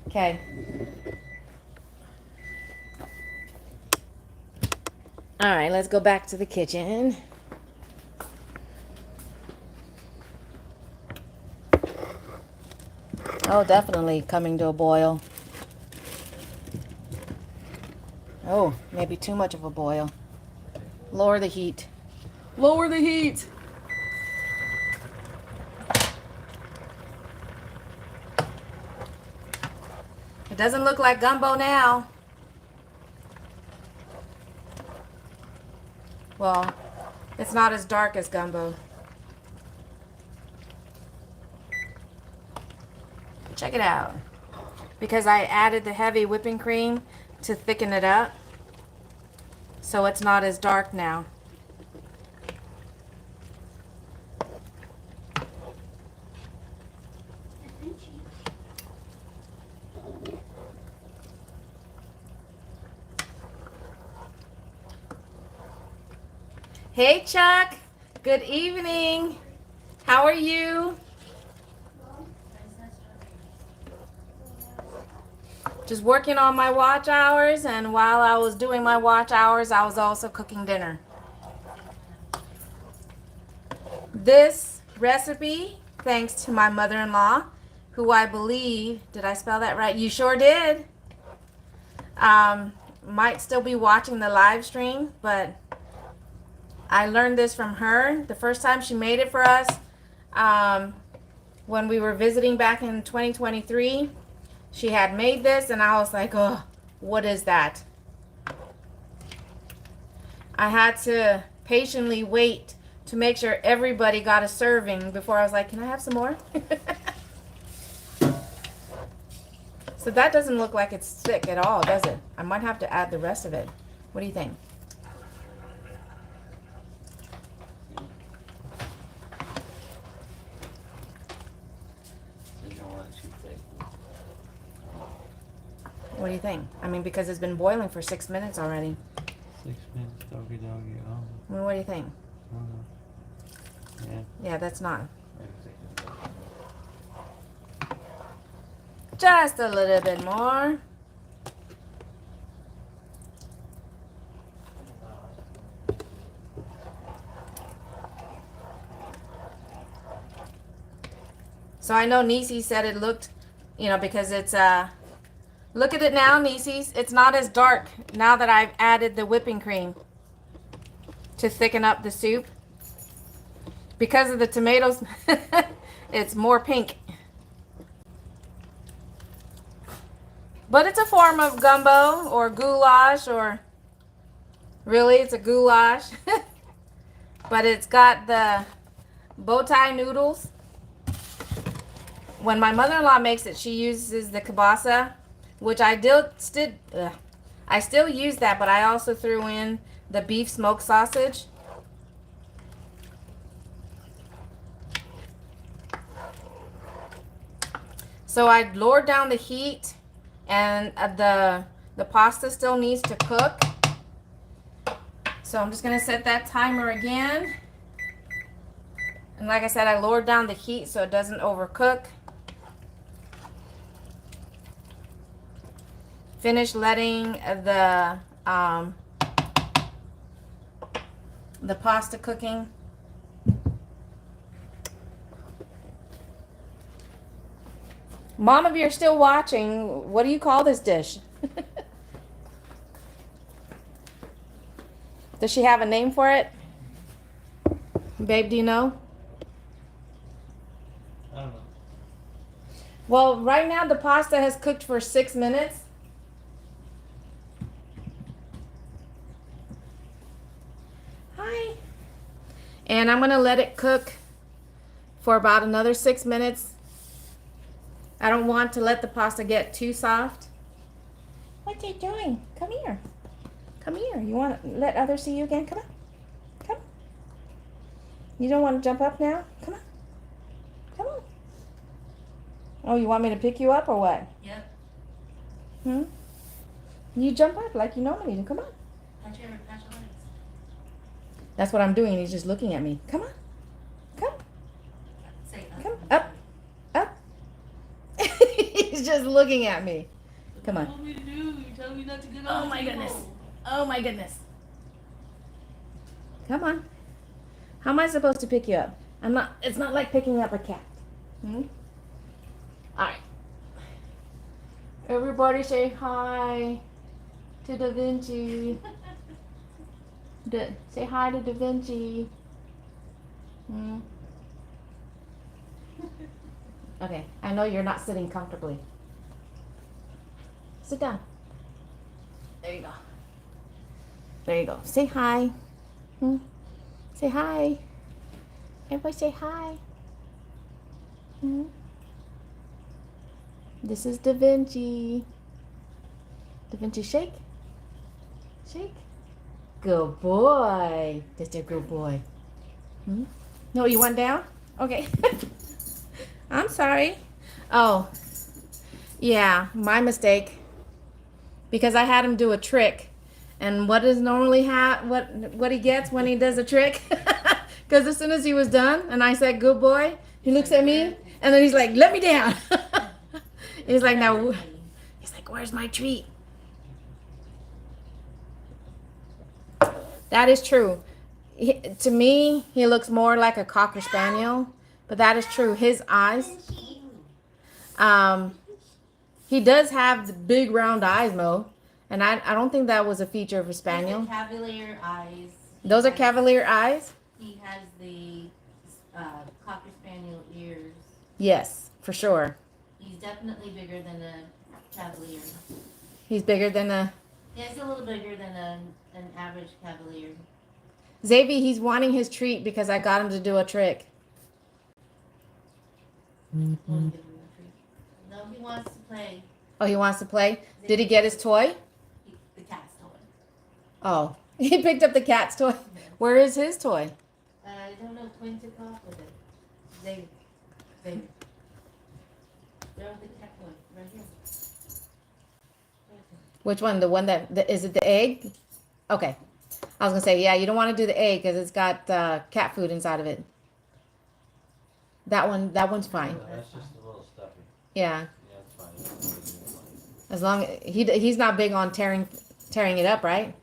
Okay. All right, let's go back to the kitchen. Oh, definitely coming to a boil. Oh, maybe too much of a boil. Lower the heat. Lower the heat. It doesn't look like gumbo now. Well, it's not as dark as gumbo. Check it out. Because I added the heavy whipping cream to thicken it up. So it's not as dark now. Hey Chuck, good evening. How are you? Just working on my watch hours, and while I was doing my watch hours, I was also cooking dinner. This recipe, thanks to my mother-in-law, who I believe, did I spell that right? You sure did. Might still be watching the live stream, but I learned this from her. The first time she made it for us, when we were visiting back in 2023, she had made this, and I was like, oh, what is that? I had to patiently wait to make sure everybody got a serving before I was like, can I have some more? So that doesn't look like it's thick at all, does it? I might have to add the rest of it. What do you think? You don't want it too thick. What do you think? I mean, because it's been boiling for 6 minutes already. 6 minutes, doggy doggy. Oh, Well, what do you think? yeah. Yeah, that's not. Maybe take it a little more. Just a little bit more. So I know Nisi said it looked, because it's, look at it now, Nisi. It's not as dark now that I've added the whipping cream to thicken up the soup. Because of the tomatoes, it's more pink. But it's a form of gumbo or goulash, or really it's a goulash. But it's got the bow tie noodles. When my mother-in-law makes it, she uses the kielbasa, which I still use that, but I also threw in the beef smoked sausage. So I lowered down the heat, and the pasta still needs to cook. So I'm just gonna set that timer again. And like I said, I lowered down the heat so it doesn't overcook. Finish letting the pasta cooking. Mom, if you're still watching, what do you call this dish? Does she have a name for it? Babe, do you know? I don't know. Well, right now the pasta has cooked for 6 minutes. Hi. And I'm going to let it cook for about another 6 minutes. I don't want to let the pasta get too soft. What are you doing? Come here. Come here. You want to let others see you again? Come on. Come. You don't want to jump up now? Come on. Come on. Oh, you want me to pick you up or what? Yep. Hmm? You jump up like you normally do. Come on. Patch your legs. That's what I'm doing. He's just looking at me. Come on. Come. Say Come up. Up. He's just looking at me. Come on. What do you want me to do? You tell me not to get on Oh the my table. goodness. Oh my goodness. Come on. How am I supposed to pick you up? I'm not. It's not like picking up a cat. Hmm? All right. Everybody say hi to Da Vinci. Say hi to Da Vinci. Hmm? Okay. I know you're not sitting comfortably. Sit down. There you go. There you go. Say hi. Hmm? Say hi. Everybody say hi. Hmm? This is Da Vinci. Da Vinci, shake. Shake. Good boy. That's a good boy. Hmm? No, you want down? Okay. I'm sorry. Oh, yeah, my mistake. Because I had him do a trick. And what is normally what he gets when he does a trick? Because as soon as he was done and I said, good boy, he looks at me and then he's like, let me down. He's like, now, he's like, where's my treat? That is true. To me, he looks more like a Cocker Spaniel, but that is true. His eyes, he does have the big round eyes, Mo, and I don't think that was a feature of a Spaniel. Those are Cavalier eyes. Those are Cavalier eyes? He has the Cocker Spaniel ears. Yes, for sure. He's definitely bigger than a Cavalier. He's bigger than a... Yeah, he's a little bigger than an average Cavalier. Xavier, he's wanting his treat because I got him to do a trick. We'll give him a treat. No, he wants to play. Oh, he wants to play? Did he get his toy? The cat's toy. Oh, he picked up the cat's toy. Where is his toy? I don't know. Quinn took off with it. They. There's the cat toy right here. Which one? The one is it the egg? Okay. I was going to say, yeah, you don't want to do the egg because it's got cat food inside of it. That one's fine. That's just a little stuffy. Yeah. Yeah, it's fine. As long as he's not big on tearing it up, right?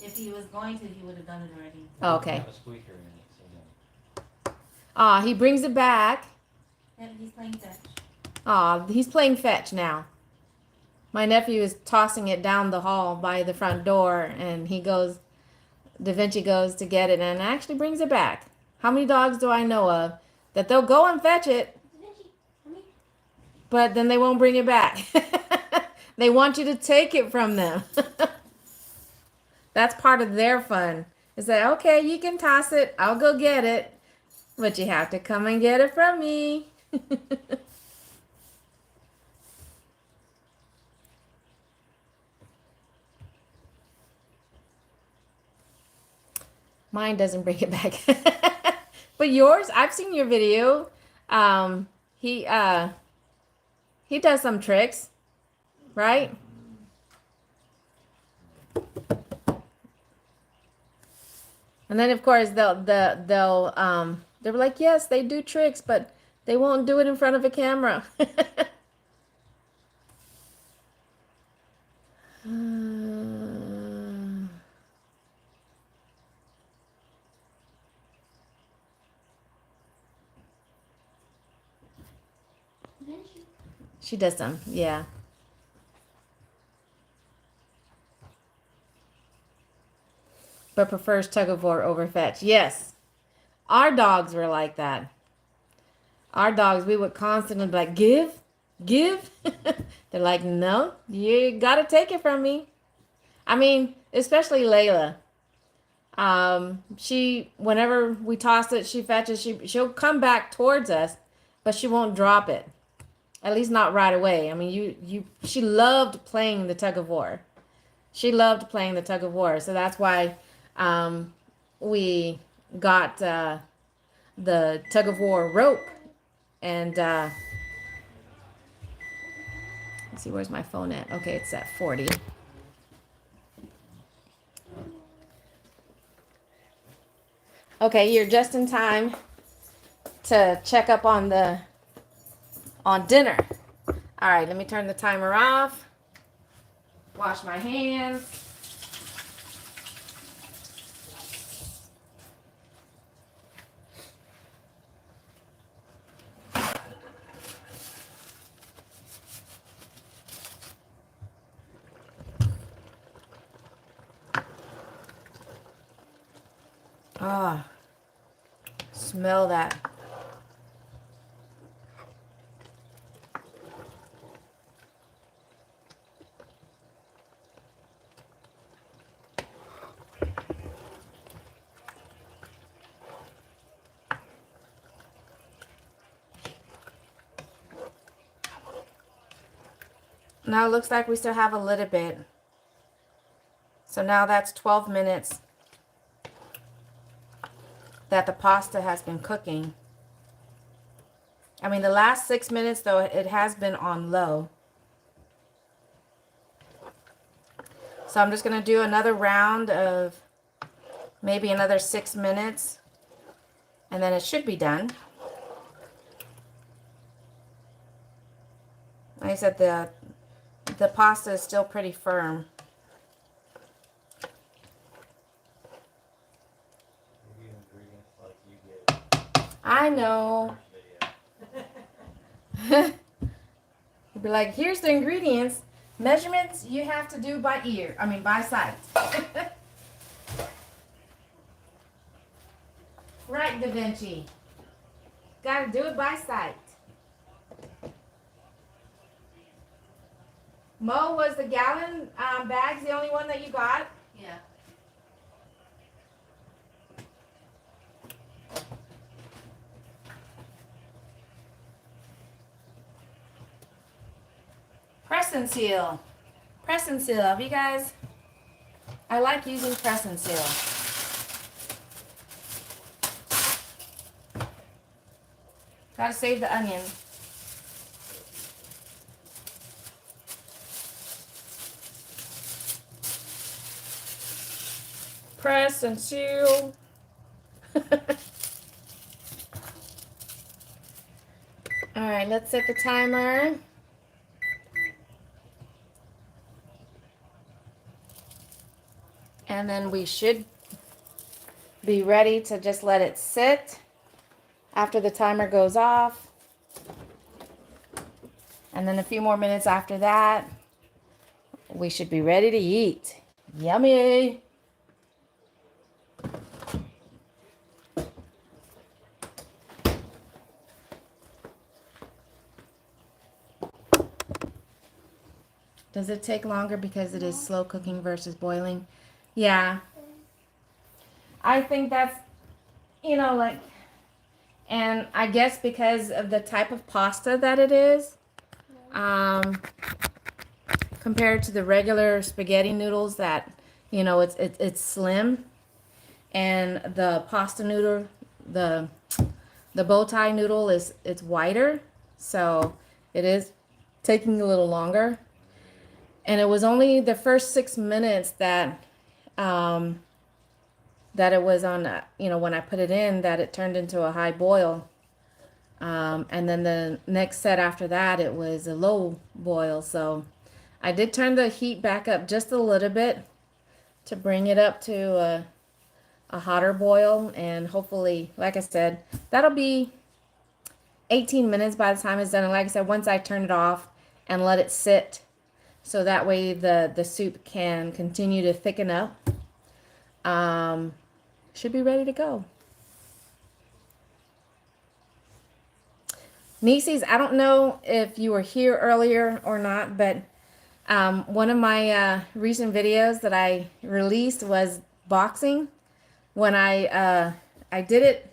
If he was going to, he would have done it already. Oh, okay. Have a squeaker in it, so He brings it back. Yeah, he's playing fetch. He's playing fetch now. My nephew is tossing it down the hall by the front door, and Da Vinci goes to get it and actually brings it back. How many dogs do I know of that they'll go and fetch it, but then they won't bring it back? They want you to take it from them. That's part of their fun. Is that, okay, you can toss it, I'll go get it, but you have to come and get it from me. Mine doesn't bring it back. But yours, I've seen your video. He does some tricks, right? And then of course they're like, yes, they do tricks, but they won't do it in front of a camera. She does some, yeah. But prefers tug of war over fetch. Yes. Our dogs were like that. Our dogs, we would constantly be like, give. They're like, no, you got to take it from me. I mean, especially Layla. She, whenever we toss it, she fetches, she'll come back towards us, but she won't drop it. At least not right away. I mean, she loved playing the tug of war. She loved playing the tug of war. So that's why we got the tug of war rope. And Let's see, where's my phone at? Okay, it's at 40. Okay, you're just in time to check up on dinner. All right, let me turn the timer off. Wash my hands. Ah, smell that. Now it looks like we still have a little bit. So now that's 12 minutes that the pasta has been cooking. I mean, the last 6 minutes, though, it has been on low. So I'm just going to do another round of maybe another 6 minutes, and then it should be done. Like I said, the pasta is still pretty firm. I know. You'd be like, here's the ingredients. Measurements you have to do by ear. I mean, by sight. Right, Da Vinci. Gotta do it by sight. Mo, was the gallon bags the only one that you got? Yeah. Press and seal. Press and seal. Have you guys? I like using press and seal. Gotta save the onion. Press and seal. All right, let's set the timer. And then we should be ready to just let it sit after the timer goes off. And then a few more minutes after that, we should be ready to eat. Yummy! Does it take longer because it is slow cooking versus boiling? Yeah. I think that's, like, and I guess because of the type of pasta that it is, compared to the regular spaghetti noodles that, it's slim, and the pasta noodle, the bow tie noodle it's wider, so it is taking a little longer. And it was only the first 6 minutes that it was on, when I put it in, that it turned into a high boil. And then the next set after that, it was a low boil. So I did turn the heat back up just a little bit to bring it up to a hotter boil. And hopefully, like I said, that'll be 18 minutes by the time it's done. And like I said, once I turn it off and let it sit, so that way the soup can continue to thicken up, should be ready to go. Nieces, I don't know if you were here earlier or not, but one of my recent videos that I released was boxing. When I did it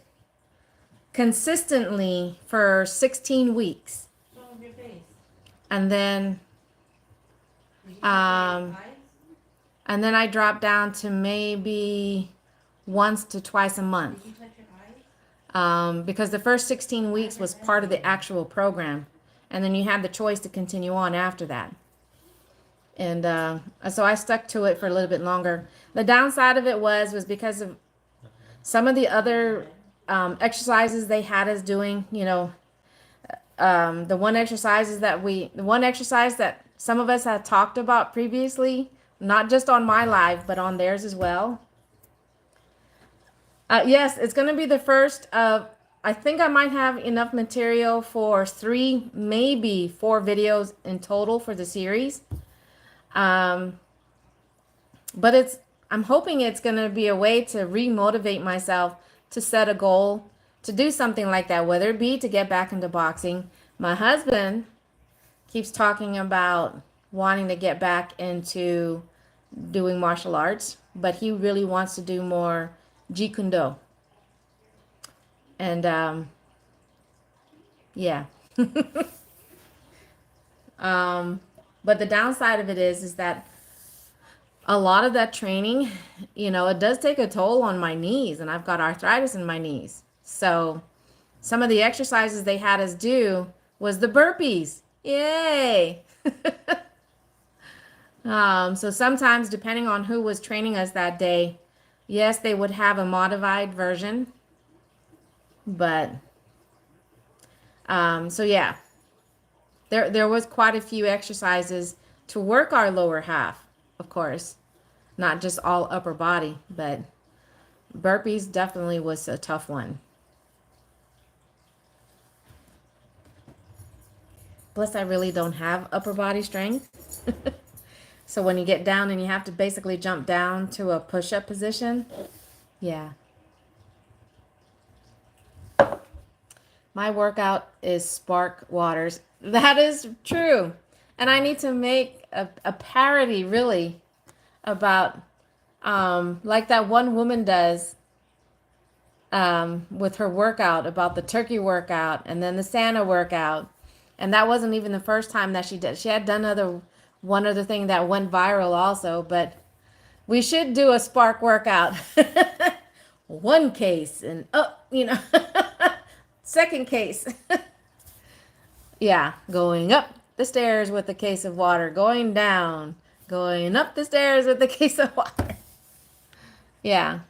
consistently for 16 weeks. Show them your face. And then Did you touch your eyes? and then I dropped down to maybe once to twice a month. Did you touch your eyes? Because the first 16 weeks was part of the actual program. and then you had the choice to continue on after that. And so I stuck to it for a little bit longer. The downside of it was because of some of the other exercises they had us doing. You know, the one exercise that some of us had talked about previously, not just on my live, but on theirs as well. Yes, it's going to be the first of, I think I might have enough material for 3, maybe 4 videos in total for the series. But I'm hoping it's going to be a way to re-motivate myself to set a goal, to do something like that, whether it be to get back into boxing. My husband keeps talking about wanting to get back into doing martial arts, but he really wants to do more Jeet Kune Do. And yeah. But the downside of it is that a lot of that training, you know, it does take a toll on my knees, and I've got arthritis in my knees. So some of the exercises they had us do was the burpees. Yay! So sometimes, depending on who was training us that day, yes, they would have a modified version. But so yeah, there was quite a few exercises to work our lower half, of course, not just all upper body, but burpees definitely was a tough one. Plus, I really don't have upper body strength. So when you get down and you have to basically jump down to a push-up position, yeah. My workout is Spark Waters. That is true. And I need to make a parody, really, about like that one woman does with her workout, about the turkey workout and then the Santa workout. And that wasn't even the first time that she did. She had done one other thing that went viral also, but we should do a Spark workout. One case and second case. Yeah, going up the stairs with a case of water, going down, going up the stairs with a case of water. Yeah.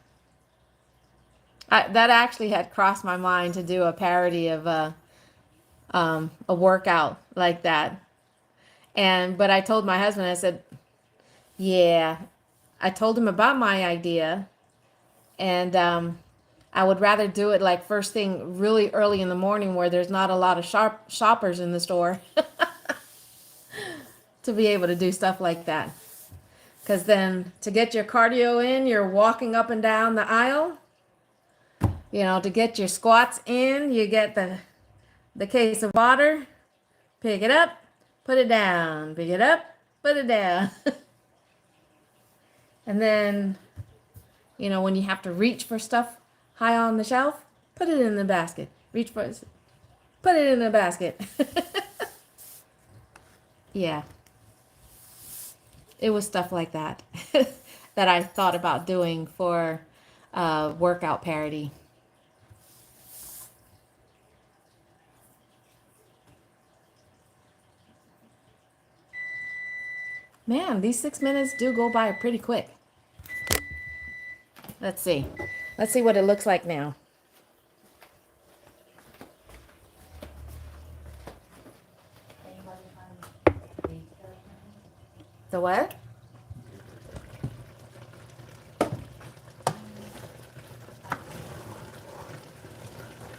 That actually had crossed my mind to do a parody of a workout like that. But I told my husband, I said, yeah, I told him about my idea, and I would rather do it like first thing really early in the morning where there's not a lot of shoppers in the store to be able to do stuff like that. Because then to get your cardio in, you're walking up and down the aisle. You know, to get your squats in, you get the case of water, pick it up, put it down, pick it up, put it down. And then, you know, when you have to reach for stuff high on the shelf, put it in the basket. Reach for it, put it in the basket. Yeah. It was stuff like that that I thought about doing for workout parody. Man, these 6 minutes do go by pretty quick. Let's see. Let's see what it looks like now. The what?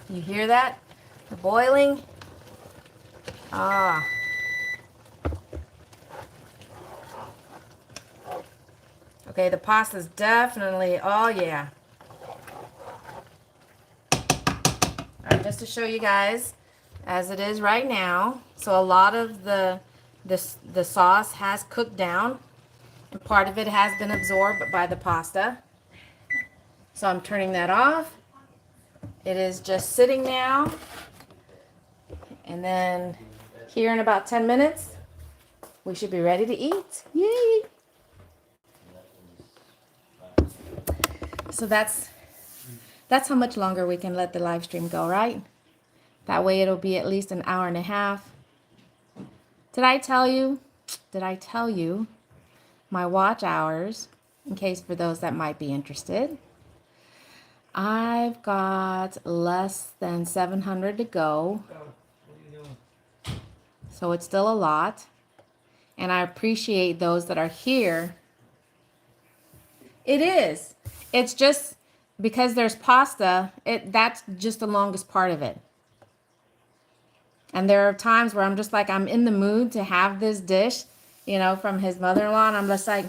You hear that? The boiling? Ah. Okay, the pasta's definitely, oh yeah. All right, just to show you guys, as it is right now, so a lot of the sauce has cooked down, and part of it has been absorbed by the pasta. So I'm turning that off. It is just sitting now, and then here in about 10 minutes, we should be ready to eat. Yay! So that's how much longer we can let the live stream go, right? That way it'll be at least an hour and a half. Did I tell you? Did I tell you my watch hours? In case for those that might be interested, I've got less than 700 to go. What are you doing? So it's still a lot. And I appreciate those that are here. It is. It's just because there's pasta, that's just the longest part of it. And there are times where I'm just like, I'm in the mood to have this dish, you know, from his mother-in-law. And I'm just like,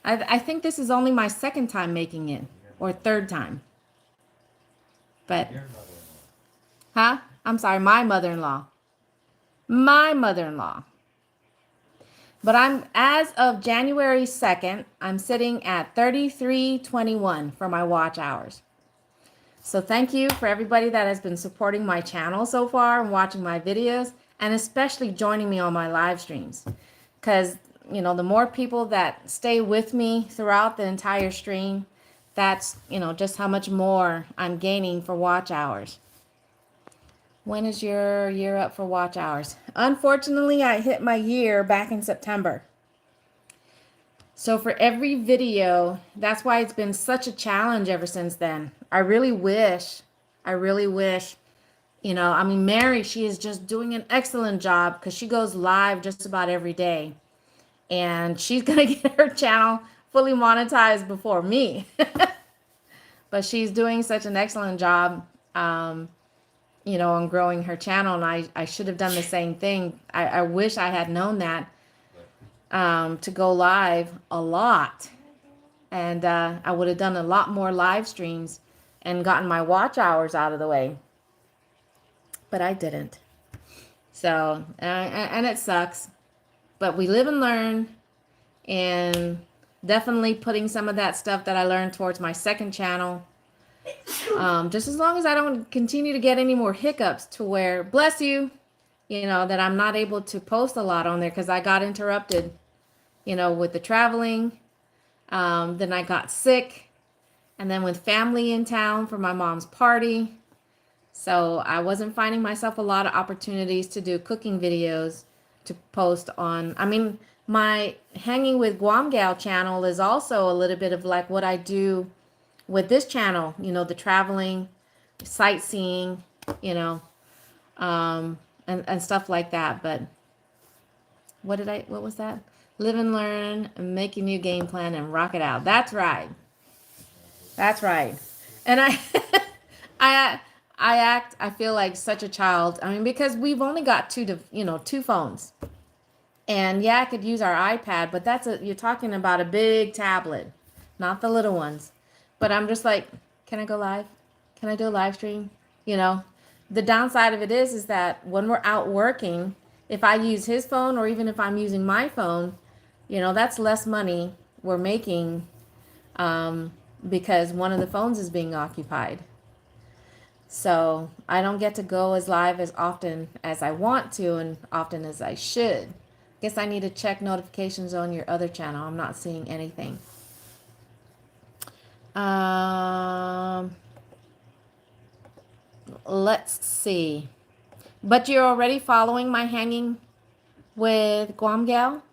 I think this is only my second time making it, or third time. But, Your mother-in-law. huh? I'm sorry, my mother-in-law. My mother-in-law. But as of January 2nd, I'm sitting at 33.21 for my watch hours. So thank you for everybody that has been supporting my channel so far and watching my videos, and especially joining me on my live streams. Because, you know, the more people that stay with me throughout the entire stream, that's, you know, just how much more I'm gaining for watch hours. When is your year up for watch hours? Unfortunately, I hit my year back in September. So for every video, that's why it's been such a challenge ever since then. I really wish, you know, I mean, Mary, she is just doing an excellent job because she goes live just about every day. And she's going to get her channel fully monetized before me. But she's doing such an excellent job, you know, on growing her channel. And I should have done the same thing. I wish I had known that. To go live a lot, and I would have done a lot more live streams and gotten my watch hours out of the way, but I didn't. So and it sucks, but we live and learn, and definitely putting some of that stuff that I learned towards my second channel, just as long as I don't continue to get any more hiccups to where, bless you, you know, that I'm not able to post a lot on there because I got interrupted, you know, with the traveling. Then I got sick, and then with family in town for my mom's party. So I wasn't finding myself a lot of opportunities to do cooking videos to post on. I mean, my Hanging with Guam Gal channel is also a little bit of like what I do with this channel, you know, the traveling, sightseeing, you know, and stuff like that. But what was that? Live and learn, and make a new game plan, and rock it out. That's right. That's right. And I feel like such a child. I mean, because we've only got two phones. And yeah, I could use our iPad, but you're talking about a big tablet, not the little ones. But I'm just like, can I go live? Can I do a live stream? You know, the downside of it is that when we're out working, if I use his phone or even if I'm using my phone, you know, that's less money we're making because one of the phones is being occupied. So I don't get to go as live as often as I want to and often as I should. Guess I need to check notifications on your other channel. I'm not seeing anything. Let's see. But you're already following my Hanging with Guam Gal?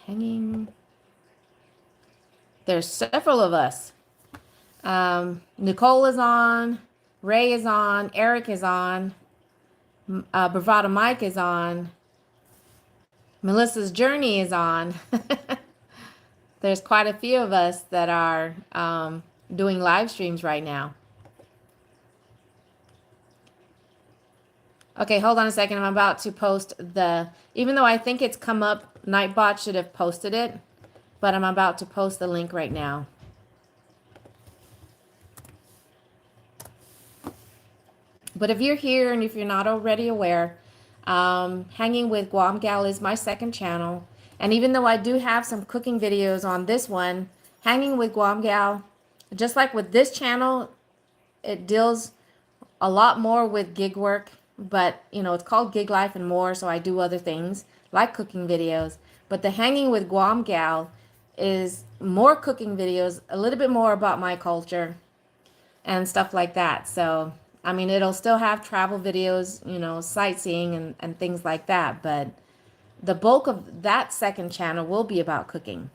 Hanging. There's several of us. Nicole is on. Ray is on. Eric is on. Bravado Mike is on. Melissa's Journey is on. There's quite a few of us that are doing live streams right now. Okay, hold on a second. I'm about to post even though I think it's come up, Nightbot should have posted it, but I'm about to post the link right now. But if you're here and if you're not already aware, Hanging with Guam Gal is my second channel. And even though I do have some cooking videos on this one, Hanging with Guam Gal, just like with this channel, it deals a lot more with gig work. But, you know, it's called Gig Life and More, so I do other things like cooking videos. But the Hanging with Guam Gal is more cooking videos, a little bit more about my culture and stuff like that. So, I mean, it'll still have travel videos, you know, sightseeing and things like that, but the bulk of that second channel will be about cooking.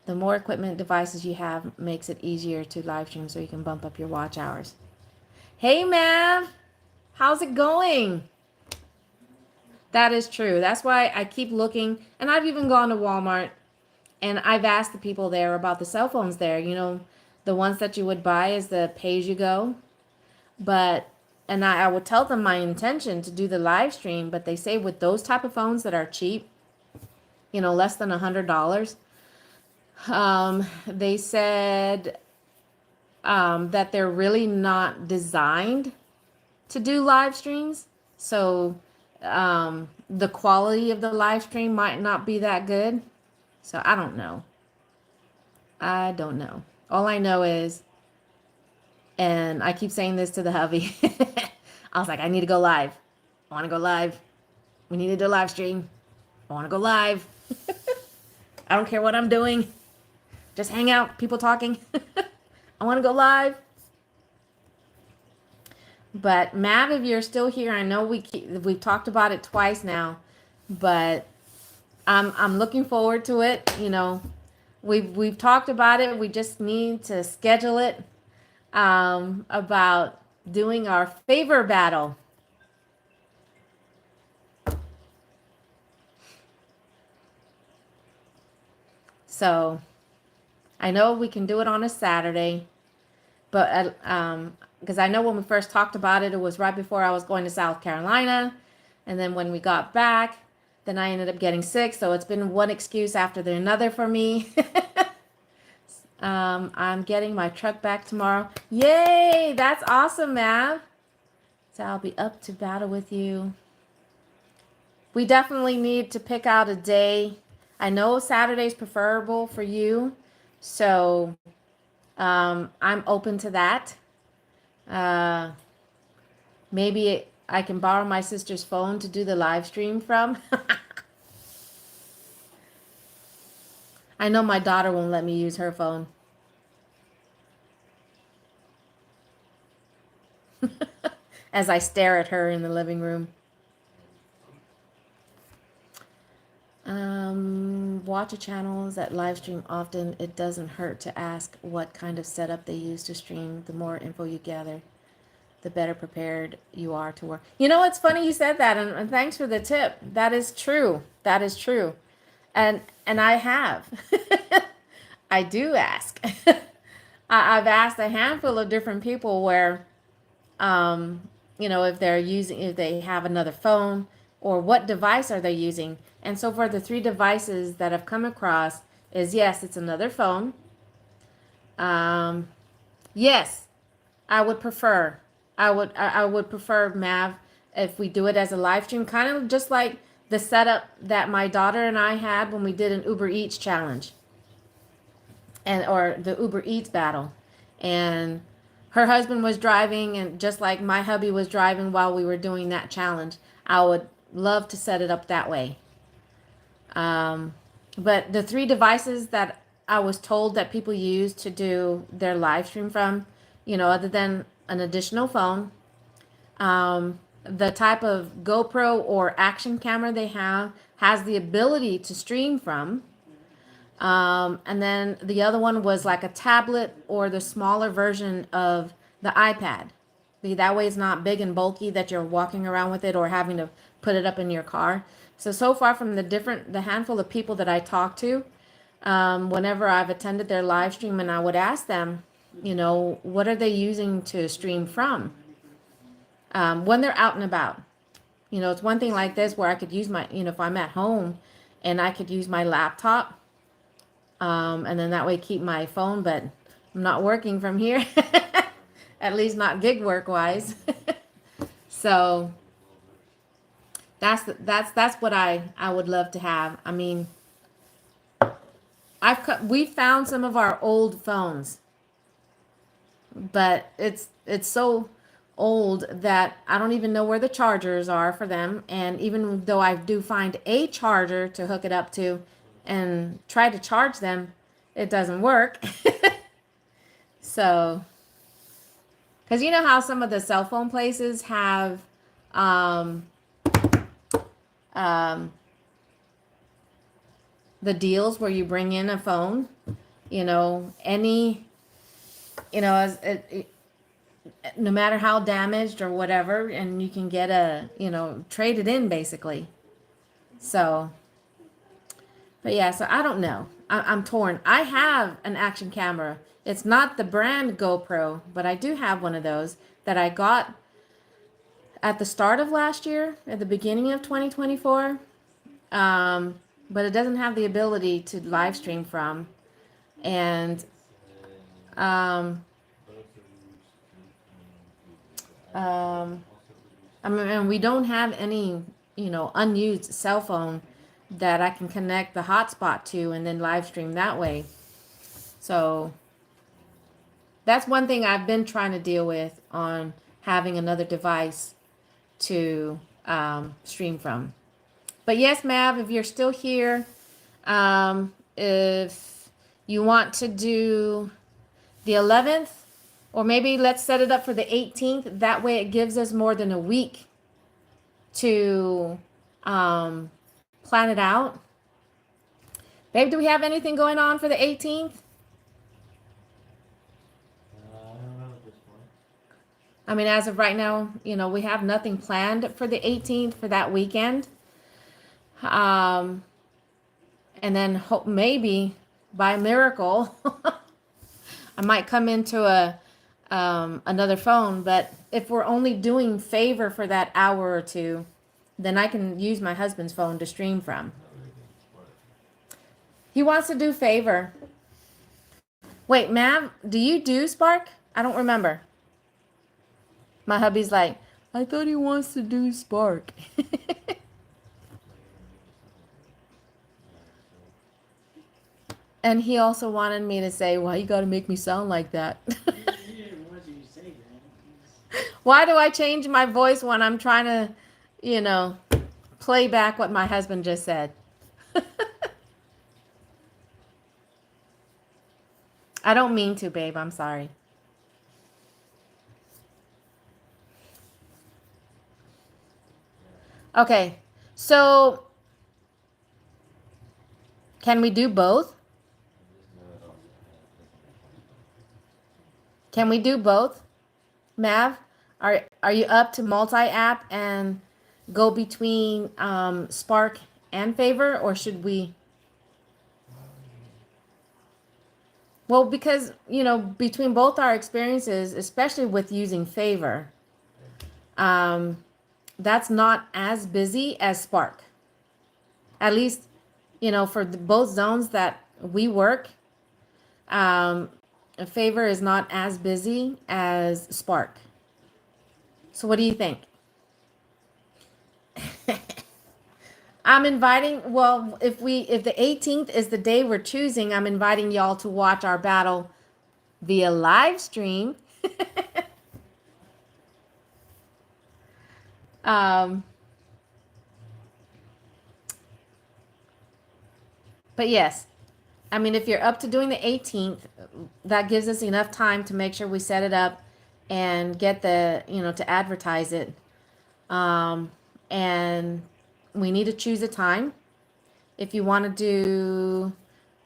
The more equipment devices you have makes it easier to live stream so you can bump up your watch hours. Hey, Mav, how's it going? That is true. That's why I keep looking, and I've even gone to Walmart and I've asked the people there about the cell phones there, you know, the ones that you would buy as the pay-as-you-go. But, and I would tell them my intention to do the live stream, but they say with those type of phones that are cheap, you know, less than $100, they said that they're really not designed to do live streams. So the quality of the live stream might not be that good. So I don't know. I don't know. All I know is, and I keep saying this to the hubby, I was like, I need to go live. I want to go live. We need to do a live stream. I want to go live. I don't care what I'm doing. Just hang out, people talking. I want to go live. But Mav, if you're still here, I know we've talked about it twice now, but I'm looking forward to it. You know, we've talked about it. We just need to schedule it. About doing our favor battle. So I know we can do it on a Saturday, but because I know when we first talked about it, it was right before I was going to South Carolina, and then when we got back, then I ended up getting sick. So it's been one excuse after another for me. I'm getting my truck back tomorrow. Yay! That's awesome, Mav. So I'll be up to battle with you. We definitely need to pick out a day. I know Saturday's preferable for you, so I'm open to that. Maybe I can borrow my sister's phone to do the live stream from. I know my daughter won't let me use her phone. As I stare at her in the living room. Watch a channels that live stream often. It doesn't hurt to ask what kind of setup they use to stream. The more info you gather, the better prepared you are to work. You know, it's funny you said that, and thanks for the tip. That is true. That is true. And I have. I do ask. I've asked a handful of different people where, you know, if they have another phone or what device are they using. And so for the 3 devices that I've come across is, yes, it's another phone. Yes, I would prefer, Mav, if we do it as a live stream, kind of just like the setup that my daughter and I had when we did an Uber Eats challenge or the Uber Eats battle. And her husband was driving, and just like my hubby was driving while we were doing that challenge. I would love to set it up that way. But the 3 devices that I was told that people use to do their live stream from, you know, other than an additional phone, the type of GoPro or action camera they have has the ability to stream from. And then the other one was like a tablet or the smaller version of the iPad. That way it's not big and bulky that you're walking around with it or having to put it up in your car. So far from the handful of people that I talked to, whenever I've attended their live stream, and I would ask them, you know, what are they using to stream from? When they're out and about. You know, it's one thing like this where I could use my, you know, if I'm at home and I could use my laptop, and then that way keep my phone, but I'm not working from here, at least not gig work wise. So that's what I would love to have. I mean, we found some of our old phones, but it's so old that I don't even know where the chargers are for them. And even though I do find a charger to hook it up to, and try to charge them, it doesn't work. So, because you know how some of the cell phone places have um, um, the deals where you bring in a phone, you know, any, you know, no matter how damaged or whatever, and you can get a, you know, trade it in basically. So, but yeah, so I don't know. I'm torn. I have an action camera. It's not the brand GoPro, but I do have one of those that I got at the start of last year, at the beginning of 2024. But it doesn't have the ability to live stream from. And um, I mean, and we don't have any, you know, unused cell phone that I can connect the hotspot to and then live stream that way. So that's one thing I've been trying to deal with on having another device to stream from. But yes, Mav, if you're still here, if you want to do the 11th, or maybe let's set it up for the 18th. That way it gives us more than a week to plan it out. Babe, do we have anything going on for the 18th? I don't know at this point. I mean, as of right now, you know, we have nothing planned for the 18th for that weekend. And then hope maybe by miracle, I might come into another phone. But if we're only doing favor for that hour or two, then I can use my husband's phone to stream from. He wants to do favor. Wait, Mav, do you do Spark? I don't remember. My hubby's like, I thought he wants to do Spark. And he also wanted me to say, why you gotta make me sound like that? Why do I change my voice when I'm trying to, you know, play back what my husband just said? I don't mean to, babe. I'm sorry. Okay, so can we do both? Can we do both? Mav, are you up to multi-app and go between Spark and Favor, or should we? Well, because, you know, between both our experiences, especially with using Favor, that's not as busy as Spark. At least, you know, for both zones that we work, Favor is not as busy as Spark. So what do you think? I'm inviting, well, if the 18th is the day we're choosing, I'm inviting y'all to watch our battle via live stream. But yes, I mean, if you're up to doing the 18th, that gives us enough time to make sure we set it up and get the, you know, to advertise it. And we need to choose a time. If you want to do,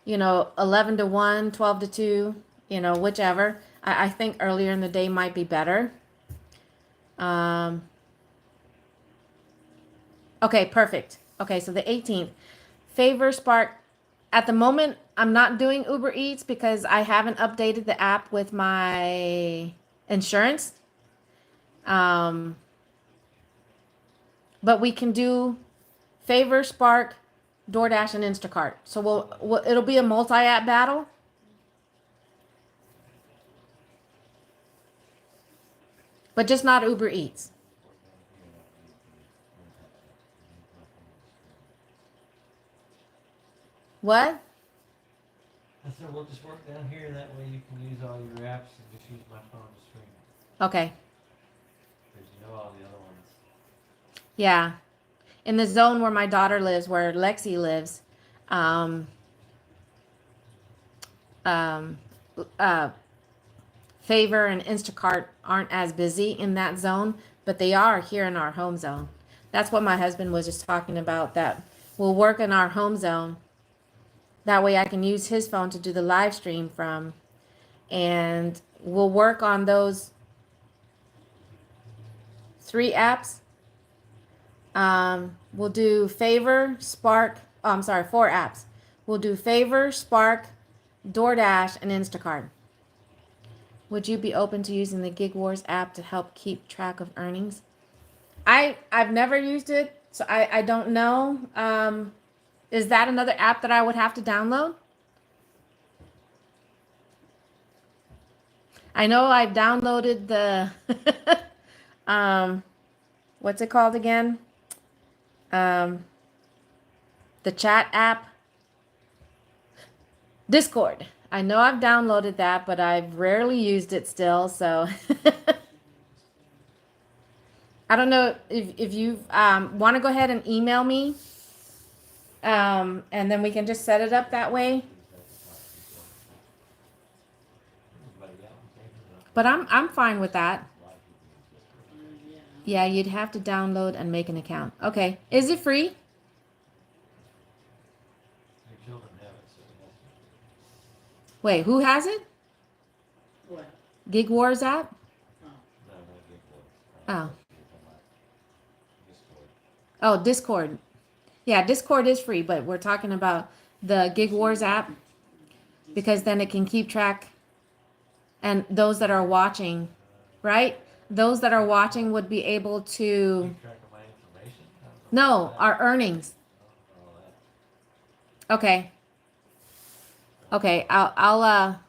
you know, 11 to 1, 12 to 2, you know, whichever. I think earlier in the day might be better. Okay, perfect. Okay, so the 18th. Favor, Spark. At the moment, I'm not doing Uber Eats because I haven't updated the app with my insurance. But we can do Favor, Spark, DoorDash, and Instacart. So it'll be a multi-app battle. But just not Uber Eats. What? I said, we'll just work down here, that way you can use all your apps and just use my phone to stream. Okay. Because you know all the other ones. Yeah. In the zone where my daughter lives, where Lexi lives, um, um, uh, Favor and Instacart aren't as busy in that zone, but they are here in our home zone. That's what my husband was just talking about, that we'll work in our home zone. That way I can use his phone to do the live stream from, and we'll work on those 3 apps. We'll do Favor, Spark, 4 apps. We'll do Favor, Spark, DoorDash, and Instacart. Would you be open to using the Gig Wars app to help keep track of earnings? I've never used it, so I don't know. Is that another app that I would have to download? I know I've downloaded the what's it called again? The chat app. Discord. I know I've downloaded that, but I've rarely used it still, so I don't know if you want to go ahead and email me, and then we can just set it up that way. But I'm fine with that. Yeah, you'd have to download and make an account. Okay. Is it free? Your children have it, so it has Wait, who has it? What? Gig Wars app? to. No, not Gig Wars. Oh. Discord. Oh, Discord. Yeah, Discord is free, but we're talking about the Gig Wars app because then it can keep track, and those that are watching, right? Those that are watching would be able to, Keep track of my information? I don't know no, about that. our earnings. I don't know that. Okay. Okay, I'll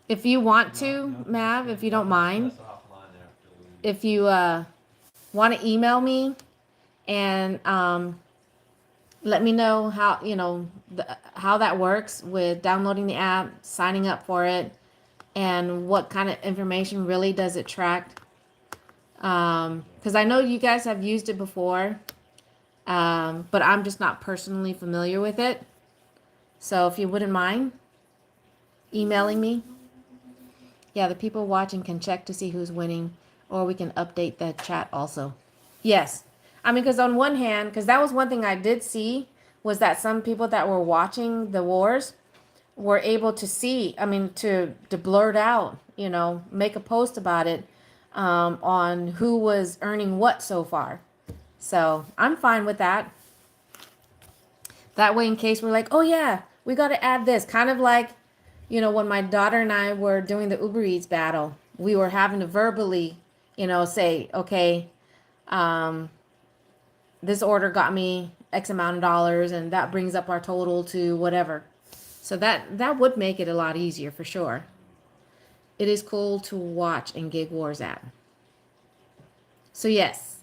if you want to, Mav, if you don't mind, That's offline after we. if you want to email me and let me know how, how that works with downloading the app, signing up for it, and what kind of information really does it track. Because I know you guys have used it before, but I'm just not personally familiar with it. So if you wouldn't mind emailing me. Yeah, the people watching can check to see who's winning, or we can update the chat also. Yes. I mean, because on one hand, because that was one thing I did see, was that some people that were watching the wars were able to see, I mean, to blurt out, make a post about it on who was earning what so far. So I'm fine with that. That way, in case we're like, oh yeah, we got to add this. Kind of like, when my daughter and I were doing the Uber Eats battle, we were having to verbally, say, okay, this order got me X amount of dollars, and that brings up our total to whatever. So that would make it a lot easier for sure. It is cool to watch in Gig Wars app. So yes,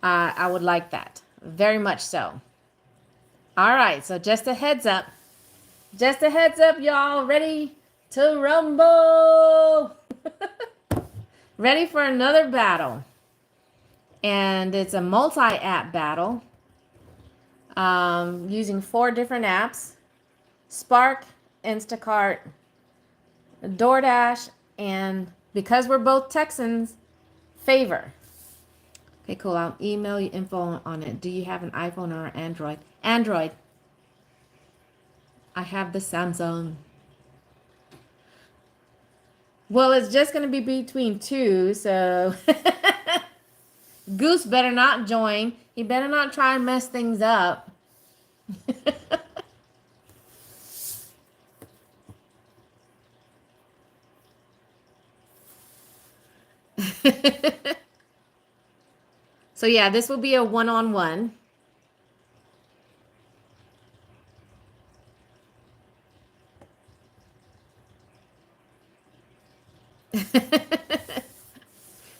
I would like that. Very much so. All right, so just a heads up. Just a heads up, y'all. Ready to rumble. Ready for another battle. And it's a multi-app battle. Using 4 different apps. Spark, Instacart, DoorDash, and because we're both Texans, Favor. Okay, cool. I'll email you info on it. Do you have an iPhone or an Android? Android. I have the Samsung. Well, it's just going to be between 2, so Goose better not join. He better not try and mess things up. So yeah, this will be a one-on-one.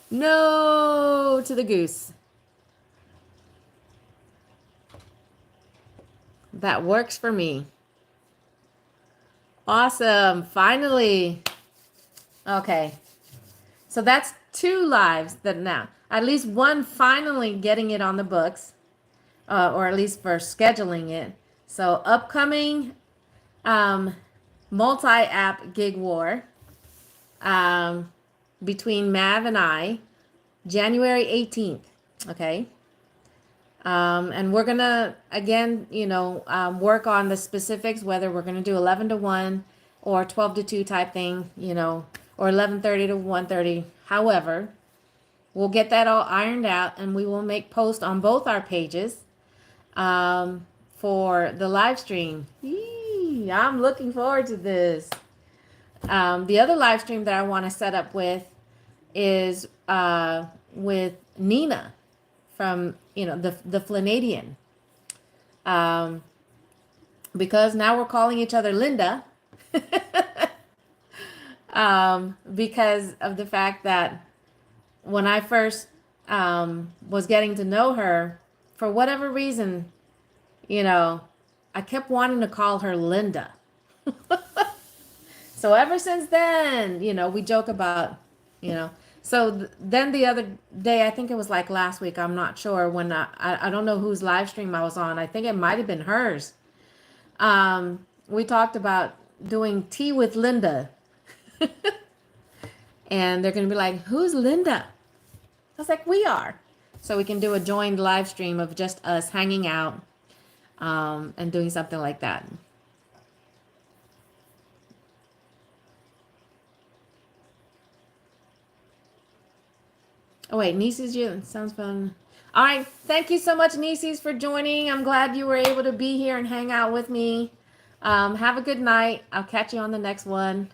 No to the goose. That works for me. Awesome. Finally. Okay. So that's 2 lives that now, at least one finally getting it on the books, or at least for scheduling it. So upcoming multi-app gig war between Mav and I, January 18th. Okay. And we're gonna again, work on the specifics, whether we're gonna do 11 to 1 or 12 to 2 type thing, or 11:30 to 1:30. However, we'll get that all ironed out, and we will make posts on both our pages for the live stream. Yee, I'm looking forward to this. The other live stream that I want to set up with is with Nina from the Flynadian, because now we're calling each other Linda, because of the fact that when I first was getting to know her, for whatever reason, I kept wanting to call her Linda. So ever since then, we joke about, So then the other day, I think it was like last week, I'm not sure, when I don't know whose live stream I was on. I think it might have been hers. We talked about doing tea with Linda. And they're going to be like, who's Linda? I was like, we are. So we can do a joined live stream of just us hanging out and doing something like that. Oh, wait, Nieces, sounds fun. All right. Thank you so much, Nieces, for joining. I'm glad you were able to be here and hang out with me. Have a good night. I'll catch you on the next one.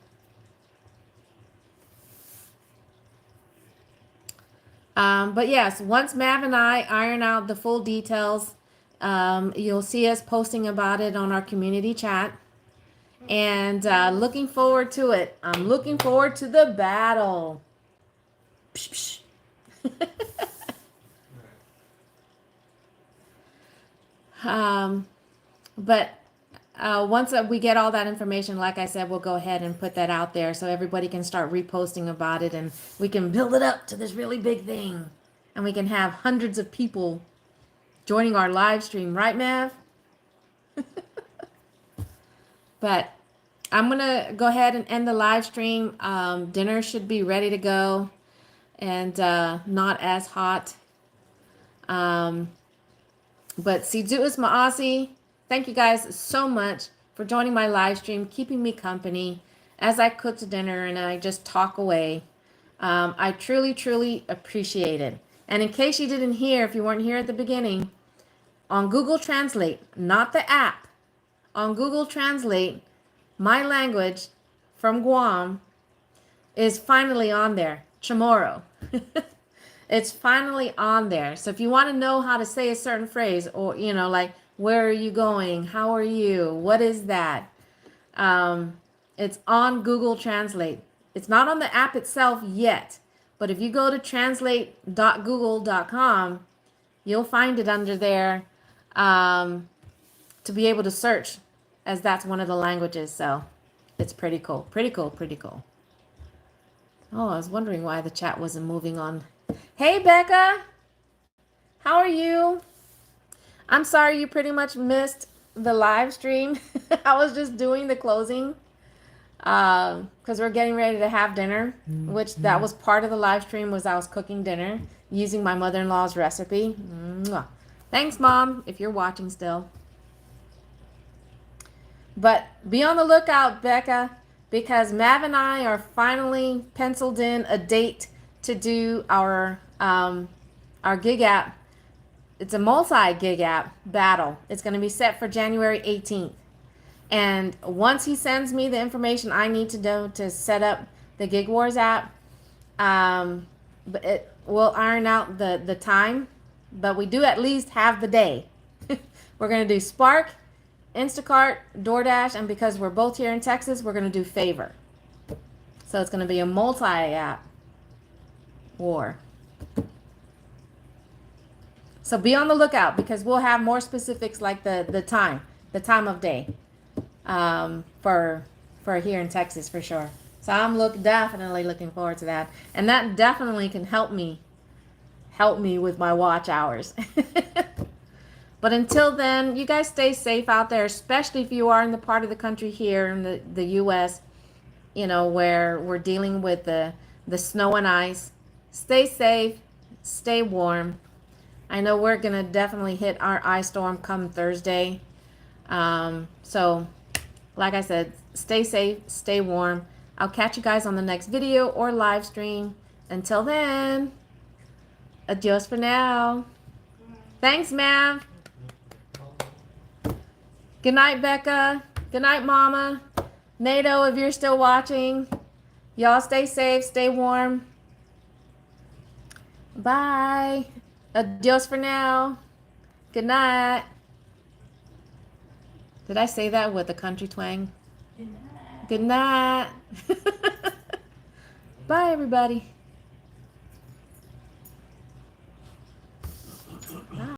But yes, once Mav and I iron out the full details, you'll see us posting about it on our community chat. And looking forward to it. I'm looking forward to the battle. Psh, psh. But once we get all that information, like I said, we'll go ahead and put that out there so everybody can start reposting about it, and we can build it up to this really big thing, and we can have hundreds of people joining our live stream, right, Mav? But I'm gonna go ahead and end the live stream. Dinner should be ready to go, and not as hot. But Sidzu Maasi, thank you guys so much for joining my live stream, keeping me company as I cooked dinner and I just talk away. I truly, truly appreciate it. And in case you didn't hear, if you weren't here at the beginning, on Google Translate, not the app, on Google Translate, my language from Guam is finally on there, Chamorro. It's finally on there. So if you want to know how to say a certain phrase, or, like, where are you going? How are you? What is that? It's on Google Translate. It's not on the app itself yet, but if you go to translate.google.com, you'll find it under there to be able to search, as that's one of the languages. So it's pretty cool. Pretty cool. Pretty cool. Oh, I was wondering why the chat wasn't moving on. Hey, Becca. How are you? I'm sorry you pretty much missed the live stream. I was just doing the closing because we're getting ready to have dinner, which that was part of the live stream, was I was cooking dinner using my mother-in-law's recipe. Mwah. Thanks, Mom, if you're watching still. But be on the lookout, Becca, because Mav and I are finally penciled in a date to do our gig app. It's a multi-gig app battle. It's going to be set for January 18th. And once he sends me the information I need to do to set up the Gig Wars app, we'll iron out the time, but we do at least have the day. We're going to do Spark, Instacart, DoorDash, and because we're both here in Texas, we're going to do Favor. So it's going to be a multi-app war. So be on the lookout, because we'll have more specifics, like the time of day, for here in Texas for sure. So I'm definitely looking forward to that. And that definitely can help me with my watch hours. But until then, you guys stay safe out there, especially if you are in the part of the country here in the US, you know, where we're dealing with the snow and ice. Stay safe, stay warm. I know we're going to definitely hit our ice storm come Thursday. So, like I said, stay safe, stay warm. I'll catch you guys on the next video or live stream. Until then, adios for now. Thanks, Mav. Good night, Becca. Good night, Mama. NATO, if you're still watching, y'all stay safe, stay warm. Bye. Adios for now. Good night. Did I say that with a country twang? Good night. Bye, everybody.